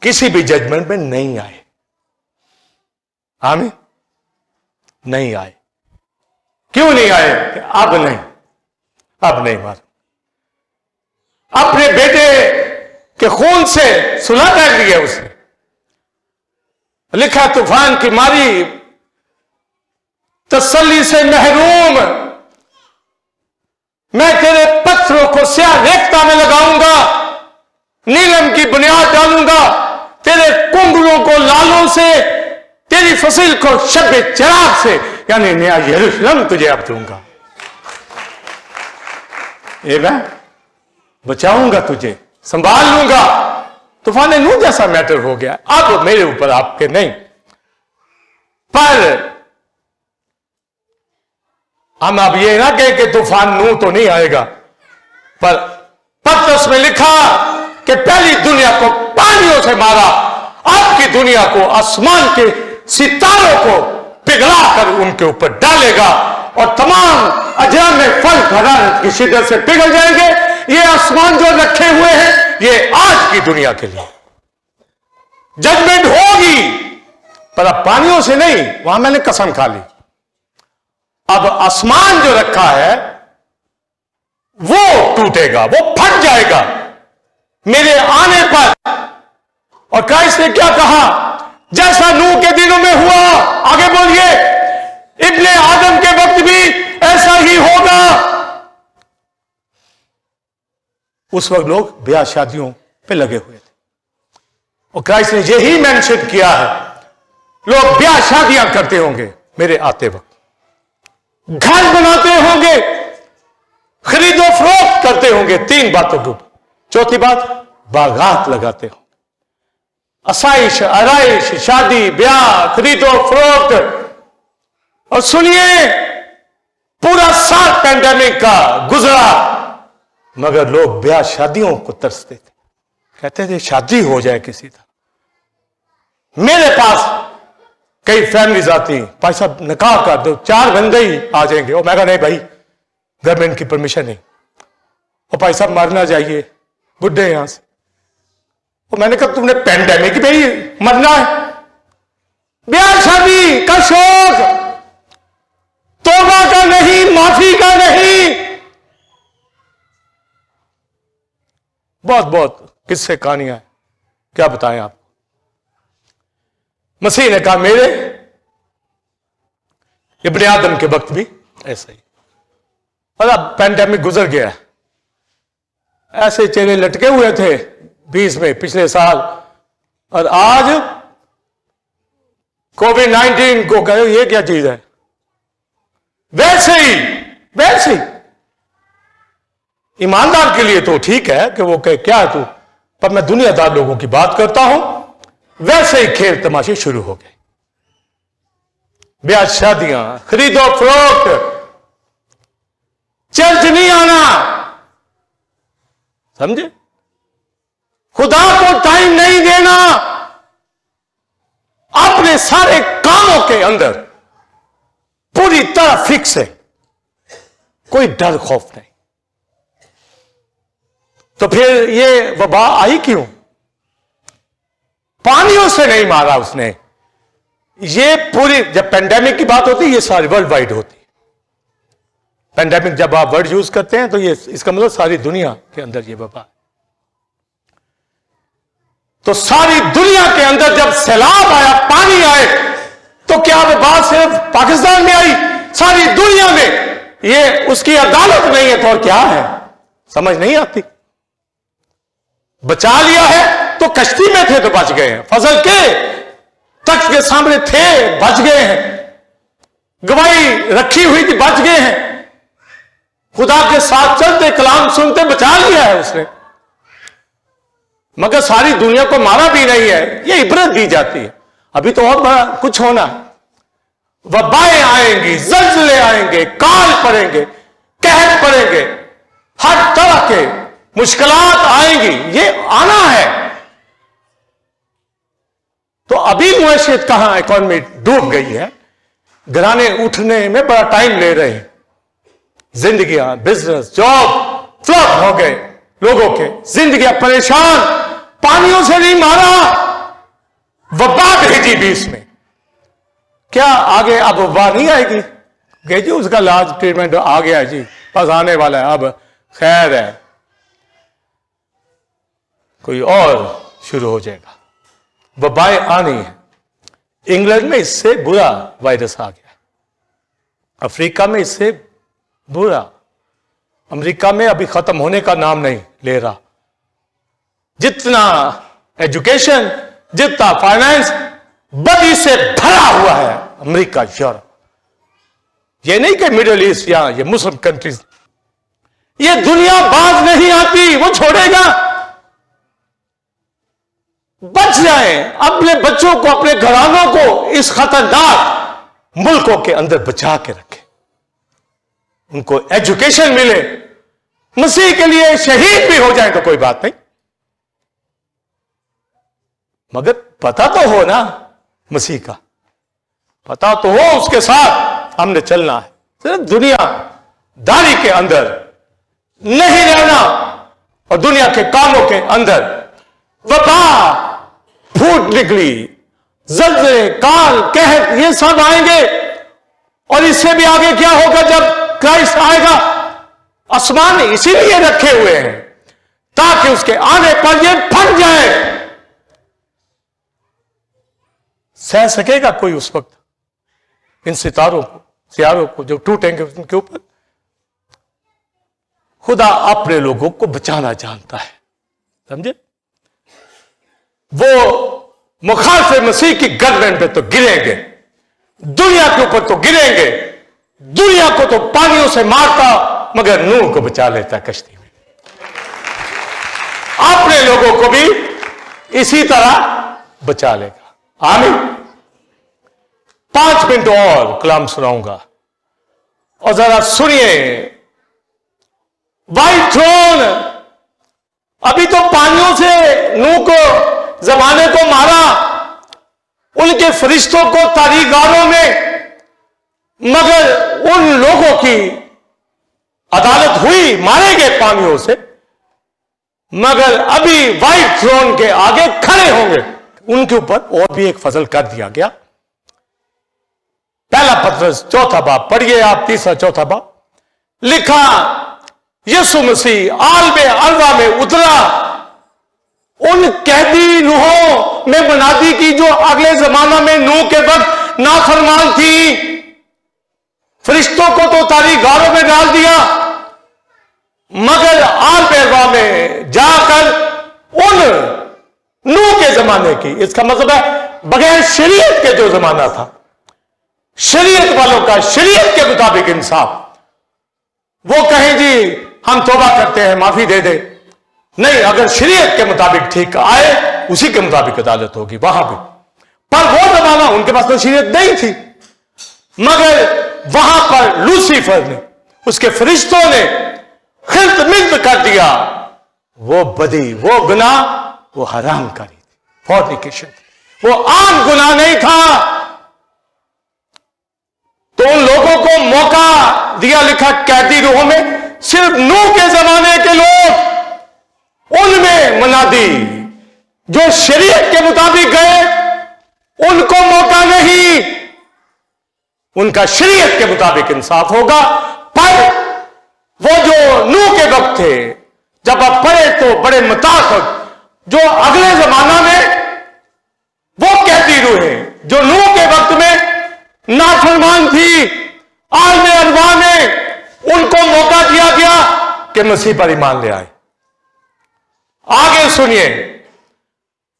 किसी भी जजमेंट में नहीं आए। आमीन, नहीं आए। क्यों नहीं आए? अब नहीं मार। अपने बेटे के खून से सुलह कर ली है उसने। लिखा तूफान की मारी तसल्ली से महरूम, मैं तेरे पत्थरों को स्याह रेखता में लगाऊंगा, नीलम की बुनियाद डालूंगा, तेरे कुंभलों को लालों से, तेरी फसल को शब्बे चिराग से, यानी नया यरूशलेम तुझे अब दूंगा। मैं बचाऊंगा तुझे, संभाल लूंगा। तूफान नूह जैसा मैटर हो गया अब मेरे ऊपर, आपके नहीं। पर हम अब ये ना कहें कि तूफान नूह तो नहीं आएगा, पर पत्रस में लिखा कि पहली दुनिया को पानियों से मारा, आपकी दुनिया को आसमान के सितारों को पिघला कर उनके ऊपर डालेगा, और तमाम अजराम में फल हरारत की शिद्दत से पिघल जाएंगे। ये आसमान जो रखे हुए हैं ये आज की दुनिया के लिए जजमेंट होगी, पर अब पानियों से नहीं, वहां मैंने कसम खा ली। अब आसमान जो रखा है वो टूटेगा, वो फट जाएगा मेरे आने पर। और क्राइस्ट ने क्या कहा? जैसा नूह के दिनों में हुआ, आगे बोलिए, इब्ने आदम के वक्त भी ऐसा ही होगा। उस वक्त लोग ब्याह शादियों पे लगे हुए थे, और क्राइस्ट ने यही मेंशन किया है, लोग ब्याह शादियां करते होंगे मेरे आते वक्त, घर बनाते होंगे, खरीदो फरोख्त करते होंगे, 3 बातों के ऊपर। चौथी बात, बागात लगाते हो, आसाइश, आराइश, शादी, ब्याह, खरीदो फरोख्त। और सुनिए, पूरा साल पैंडेमिक का गुजरा, मगर लोग ब्याह शादियों को तरसते थे, कहते थे शादी हो जाए किसी तरह। मेरे पास कई फैमिलीज आती, भाई साहब निकाह कर दो, 4 बंदे ही आ जाएंगे। और मैं कहा नहीं भाई, गवर्नमेंट की परमिशन नहीं। और भाई साहब मरना चाहिए, बुढ़े यहां से। और मैंने कहा तुमने पैंडेमिक में ही मरना है? ब्याह शादी का शौक तौबा का नहीं, माफी का नहीं। बहुत बहुत किस्से कहानियां हैं, क्या बताएं आप। मसीह ने कहा मेरे इब्ने आदम के वक्त भी ऐसा ही। और अब पैंडेमिक गुजर गया, ऐसे चेहरे लटके हुए थे 20 में पिछले साल, और आज कोविड-19 को कहो ये क्या चीज है। वैसे ही ईमानदार के लिए तो ठीक है कि वो कहे क्या है तू, पर मैं दुनियादार लोगों की बात करता हूं। वैसे ही खेल तमाशे शुरू हो गए, ब्याह शादियां, खरीदो फरोख्त, चर्च नहीं आना, समझे, खुदा को टाइम नहीं देना, अपने सारे कामों के अंदर पूरी तरह फिक्स है, कोई डर खौफ नहीं। तो फिर ये वबा आई क्यों? पानियों से नहीं मारा उसने। ये पूरी, जब पेंडेमिक की बात होती है ये सारी वर्ल्ड वाइड होती है। पेंडेमिक जब आप वर्ड यूज करते हैं तो ये इसका मतलब सारी दुनिया के अंदर ये वबा है। तो सारी दुनिया के अंदर जब सैलाब आया, पानी आए, तो क्या वो बात सिर्फ पाकिस्तान में आई? सारी दुनिया में ये उसकी अदालत नहीं है तो और क्या है? समझ नहीं आती। बचा लिया है तो कश्ती में थे तो बच गए हैं, फजल के तख्त के सामने थे बच गए हैं, गवाही रखी हुई थी बच गए हैं, खुदा के साथ चलते कलाम सुनते बचा लिया है उसने। मगर सारी दुनिया को मारा भी नहीं है, ये इबरत दी जाती है। अभी तो और बड़ा कुछ होना है, वबाएं आएंगी, जल्जले आएंगे, काल पड़ेंगे, कहर पड़ेंगे, हर तरह के मुश्किलात आएंगी, ये आना है। तो अभी मुआशियत कहां, इकॉनमी डूब गई है, घराने उठने में बड़ा टाइम ले रहे हैं, जिंदगियां, बिजनेस, जॉब फ्लॉप हो गए लोगों के, जिंदगियां परेशान, पानियों से नहीं मारा, वबा भेजी बीच में। क्या आगे अब वबा नहीं आएगी? गई जी उसका इलाज ट्रीटमेंट आ गया जी, बस आने वाला है, अब खैर है, कोई और शुरू हो जाएगा। वबाएं आनी है। इंग्लैंड में इससे बुरा वायरस आ गया, अफ्रीका में इससे बुरा, अमेरिका में अभी खत्म होने का नाम नहीं ले रहा। जितना एजुकेशन, जितना फाइनेंस बदी से भरा हुआ है अमेरिका, यूरोप, ये नहीं कि मिडिल ईस्ट या ये मुस्लिम कंट्रीज, ये दुनिया बाज नहीं आती, वो छोड़ेगा। बच जाए, अपने बच्चों को, अपने घरानों को इस खतरनाक मुल्कों के अंदर बचा के रखे, उनको एजुकेशन मिले, मसीह के लिए शहीद भी हो जाए तो कोई बात नहीं, मगर पता तो हो ना मसीह का, पता तो हो, उसके साथ हमने चलना है। सिर्फ दुनियादारी के अंदर नहीं रहना और दुनिया के कामों के अंदर वबा फूट निकली, जल्जले, काल, कहर, ये सब आएंगे। और इससे भी आगे क्या होगा जब क्राइस्ट आएगा? आसमान इसीलिए रखे हुए हैं ताकि उसके आने पर ये फट जाए। सह सकेगा कोई उस वक्त इन सितारों को जो टूटेंगे उनके ऊपर? खुदा अपने लोगों को बचाना जानता है, समझे? वो मुखालिफ मसीह की गर्दन पे तो गिरेंगे, दुनिया के ऊपर तो गिरेंगे, दुनिया को तो पानियों से मारता मगर नूह को बचा लेता कश्ती में। अपने लोगों को भी इसी तरह बचा लेगा। आमीन। 5 मिनट और कलाम सुनाऊंगा, और जरा सुनिए, व्हाइट थ्रोन अभी तो पानियों से नूह को जमाने को मारा, उनके फरिश्तों को तारीगारों में, मगर उन लोगों की अदालत हुई, मारे गए पानियों से, मगर अभी व्हाइट थ्रोन के आगे खड़े होंगे उनके ऊपर और भी एक फजल कर दिया गया। पहला पत्रस चौथा बाब पढ़िए आप, तीसरा चौथा बाब, लिखा यीशु मसीह आलम अरवा में उतरा, उन कैदी रूहों में मुनादी की जो अगले जमाना में नूह के वक्त नाफरमान थी। फरिश्तों को तो तारीगारों में डाल दिया, मगर आलम अरवा में जाकर उन नूह के जमाने की, इसका मतलब है बगैर शरीयत के जो जमाना था, शरीयत वालों का शरीयत के मुताबिक इंसाफ, वो कहें जी हम तौबा करते हैं माफी दे दे, नहीं, अगर शरीयत के मुताबिक ठीक आए उसी के मुताबिक अदालत होगी वहां भी। पर वो जमाना उनके पास तो शरीयत नहीं थी, मगर वहां पर लूसीफर ने, उसके फरिश्तों ने खिल्त मिल्त कर दिया, वो बदी, वो गुनाह, वो हरामकारी थी, फॉर्निकेशन थी, वो आम गुनाह नहीं था। तो उन लोगों को मौका दिया, लिखा कैदी रूहों में, सिर्फ नूह के जमाने के लोग, उनमें मुनादी जो शरीयत के मुताबिक गए, उनको मौका नहीं, उनका शरीयत के मुताबिक इंसाफ होगा। पर वो जो नूह के वक्त थे, जब आप पढ़े तो बड़े मुताबिक, जो अगले जमाना में वो कैदी रूहें जो नूह के वक्त में नाफरमान थी, आलम अरवा में उनको मौका दिया गया कि मसीह पर ईमान ले आए। आगे सुनिए,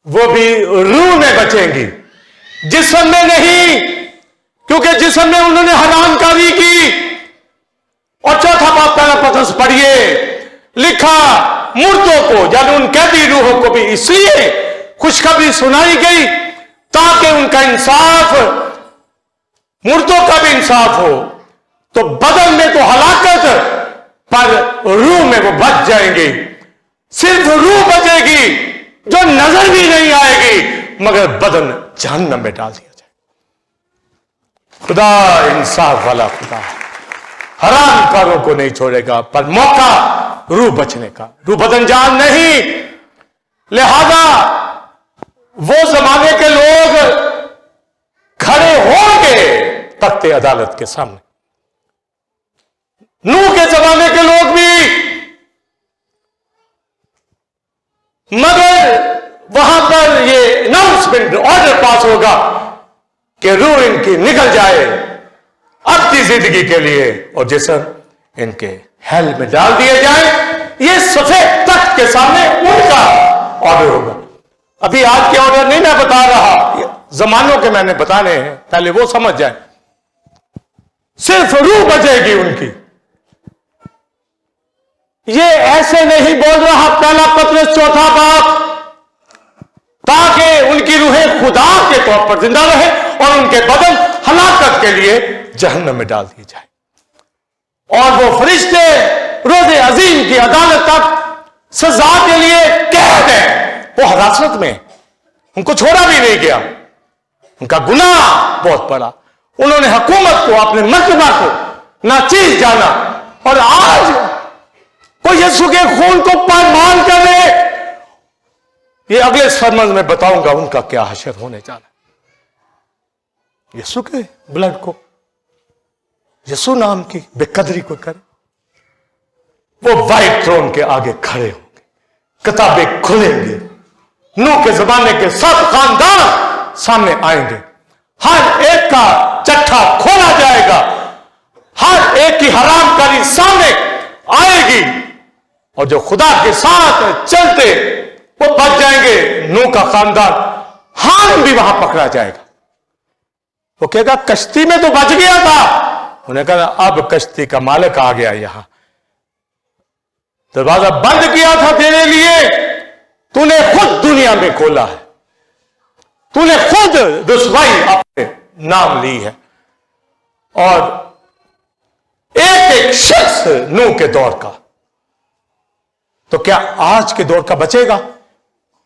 वो भी रूह में बचेंगी, जिस्म में नहीं, क्योंकि जिस्म में उन्होंने हरामकारी की। और चौथा बाब पहला पत्रस पढ़िए, लिखा मुर्दों को यानी उन कैदी रूहों को भी इसलिए खुशखबरी सुनाई गई ताकि उनका इंसाफ, मुर्दों का भी इंसाफ हो। तो बदन में तो हलाकत, पर रूह में वो बच जाएंगे। सिर्फ रूह बचेगी जो नजर भी नहीं आएगी, मगर बदन जहन्नम में डाल दिया जाए। खुदा इंसाफ वाला खुदा है, हरामकारों को नहीं छोड़ेगा, पर मौका रूह बचने का, रूह बदन जान नहीं। लिहाजा वो जमाने के लोग खड़े होंगे तख्ते अदालत के सामने, नूह के जमाने के लोग भी, मगर वहां पर ये अनाउंसमेंट ऑर्डर पास होगा कि रूह इनकी निकल जाए अब की जिंदगी के लिए, और जिस्म इनके हेल में डाल दिए जाए। ये सफेद तख्त के सामने उनका ऑर्डर होगा। अभी आज के ऑर्डर नहीं मैं बता रहा, जमानों के मैंने बताने हैं, पहले वो समझ जाए। सिर्फ रूह बचेगी उनकी। ये ऐसे नहीं बोल रहा पहला पत्रस चौथा बाब, ताकि उनकी रूहें खुदा के तौर पर जिंदा रहे और उनके बदन हलाकत के लिए जहन्नम में डाल दिए जाए। और वो फरिश्ते रोज़े अजीम की अदालत तक सजा के लिए कैद है, वो हिरासत में, उनको छोड़ा भी नहीं गया। उनका गुनाह बहुत बड़ा, उन्होंने हुकूमत को, अपने मर्तबा को नाचीज जाना। और आज कोई यीशु के खून को पायमाल करे, ये अगले सरमन में बताऊंगा उनका क्या हशर होने जा रहा है। यीशु के ब्लड को, यीशु नाम की बेकदरी को करे, वो व्हाइट थ्रोन के आगे खड़े होंगे, किताबें खुलेंगे, नूह के जमाने के सब खानदान सामने आएंगे, हर एक का चट्टा खोला जाएगा, हर एक की हरामकारी सामने आएगी, और जो खुदा के साथ चलते वो बच जाएंगे। नूह का खानदान हाम भी वहां पकड़ा जाएगा। वो कहेगा कश्ती में तो बच गया था, उन्हें कहा अब कश्ती का मालिक आ गया, यहां दरवाजा बंद किया था तेरे लिए, तूने खुद दुनिया में खोला है, तूने खुद रुसवाई अपने नाम ली है। और एक एक शख्स नूह के दौर का, तो क्या आज के दौर का बचेगा?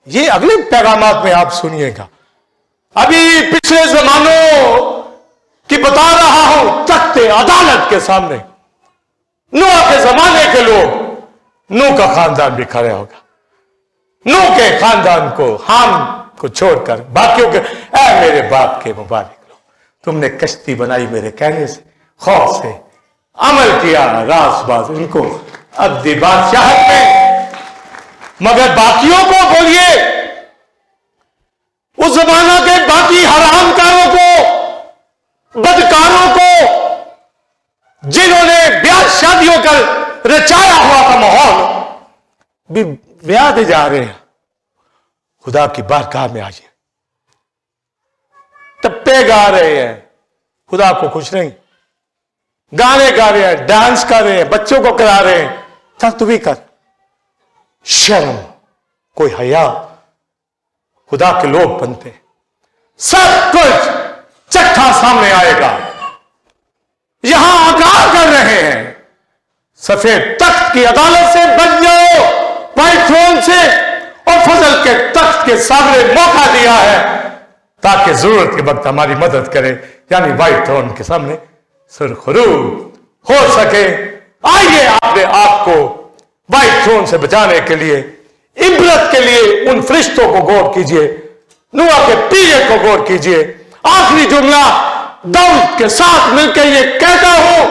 ये अगले पैगामात में आप सुनिएगा। अभी पिछले जमानों की बता रहा हूं, तख्ते अदालत के सामने नूह के जमाने के लोग, नूह का खानदान भी खड़ा होगा। नूह के खानदान को, हम को छोड़कर बाकियों के, ऐ मेरे बाप के मुबारक लो, तुमने कश्ती बनाई मेरे कहने से, खौफ से अमल किया, रासबाज इनको अब्दी बादशाहत में, मगर बाकियों को बोलिए, उस जमाना के बाकी हरामकारों को, बदकारों को, जिन्होंने ब्याह शादियों कर रचाया हुआ था माहौल, भी ब्याह दे जा रहे हैं। खुदा की बारगाह में आइए, टप्पे गा रहे हैं, खुदा को खुश नहीं, गाने गा रहे हैं, डांस कर रहे हैं, बच्चों को करा रहे हैं, चल तू भी कर। शर्म, कोई हया, खुदा के लोग बनते हैं। सब कुछ चट्टा सामने आएगा। यहां आगाह कर रहे हैं, सफेद तख्त की अदालत से बच जाओ, व्हाइट थ्रोन से, और फजल के तख्त के सामने मौका दिया है ताकि जरूरत के वक्त हमारी मदद करे, यानी व्हाइट थ्रोन के सामने सुरखरू हो सके। आइए अपने आप को व्हाइट थ्रोन से बचाने के लिए, इबरत के लिए उन फरिश्तों को गौर कीजिए, नूह के पीछे को गौर कीजिए। आखिरी जुमला दाऊद के साथ मिलकर ये कहता हूं,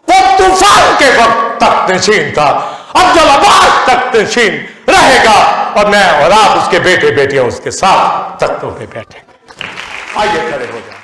वो तूफान के वक्त तख्त नशीन था, अब्दुल अब्बास तख्त नशीन रहेगा, और मैं और आप उसके बेटे बेटियां उसके साथ तख्तों पे बैठेंगे। आइए खड़े हो जाए।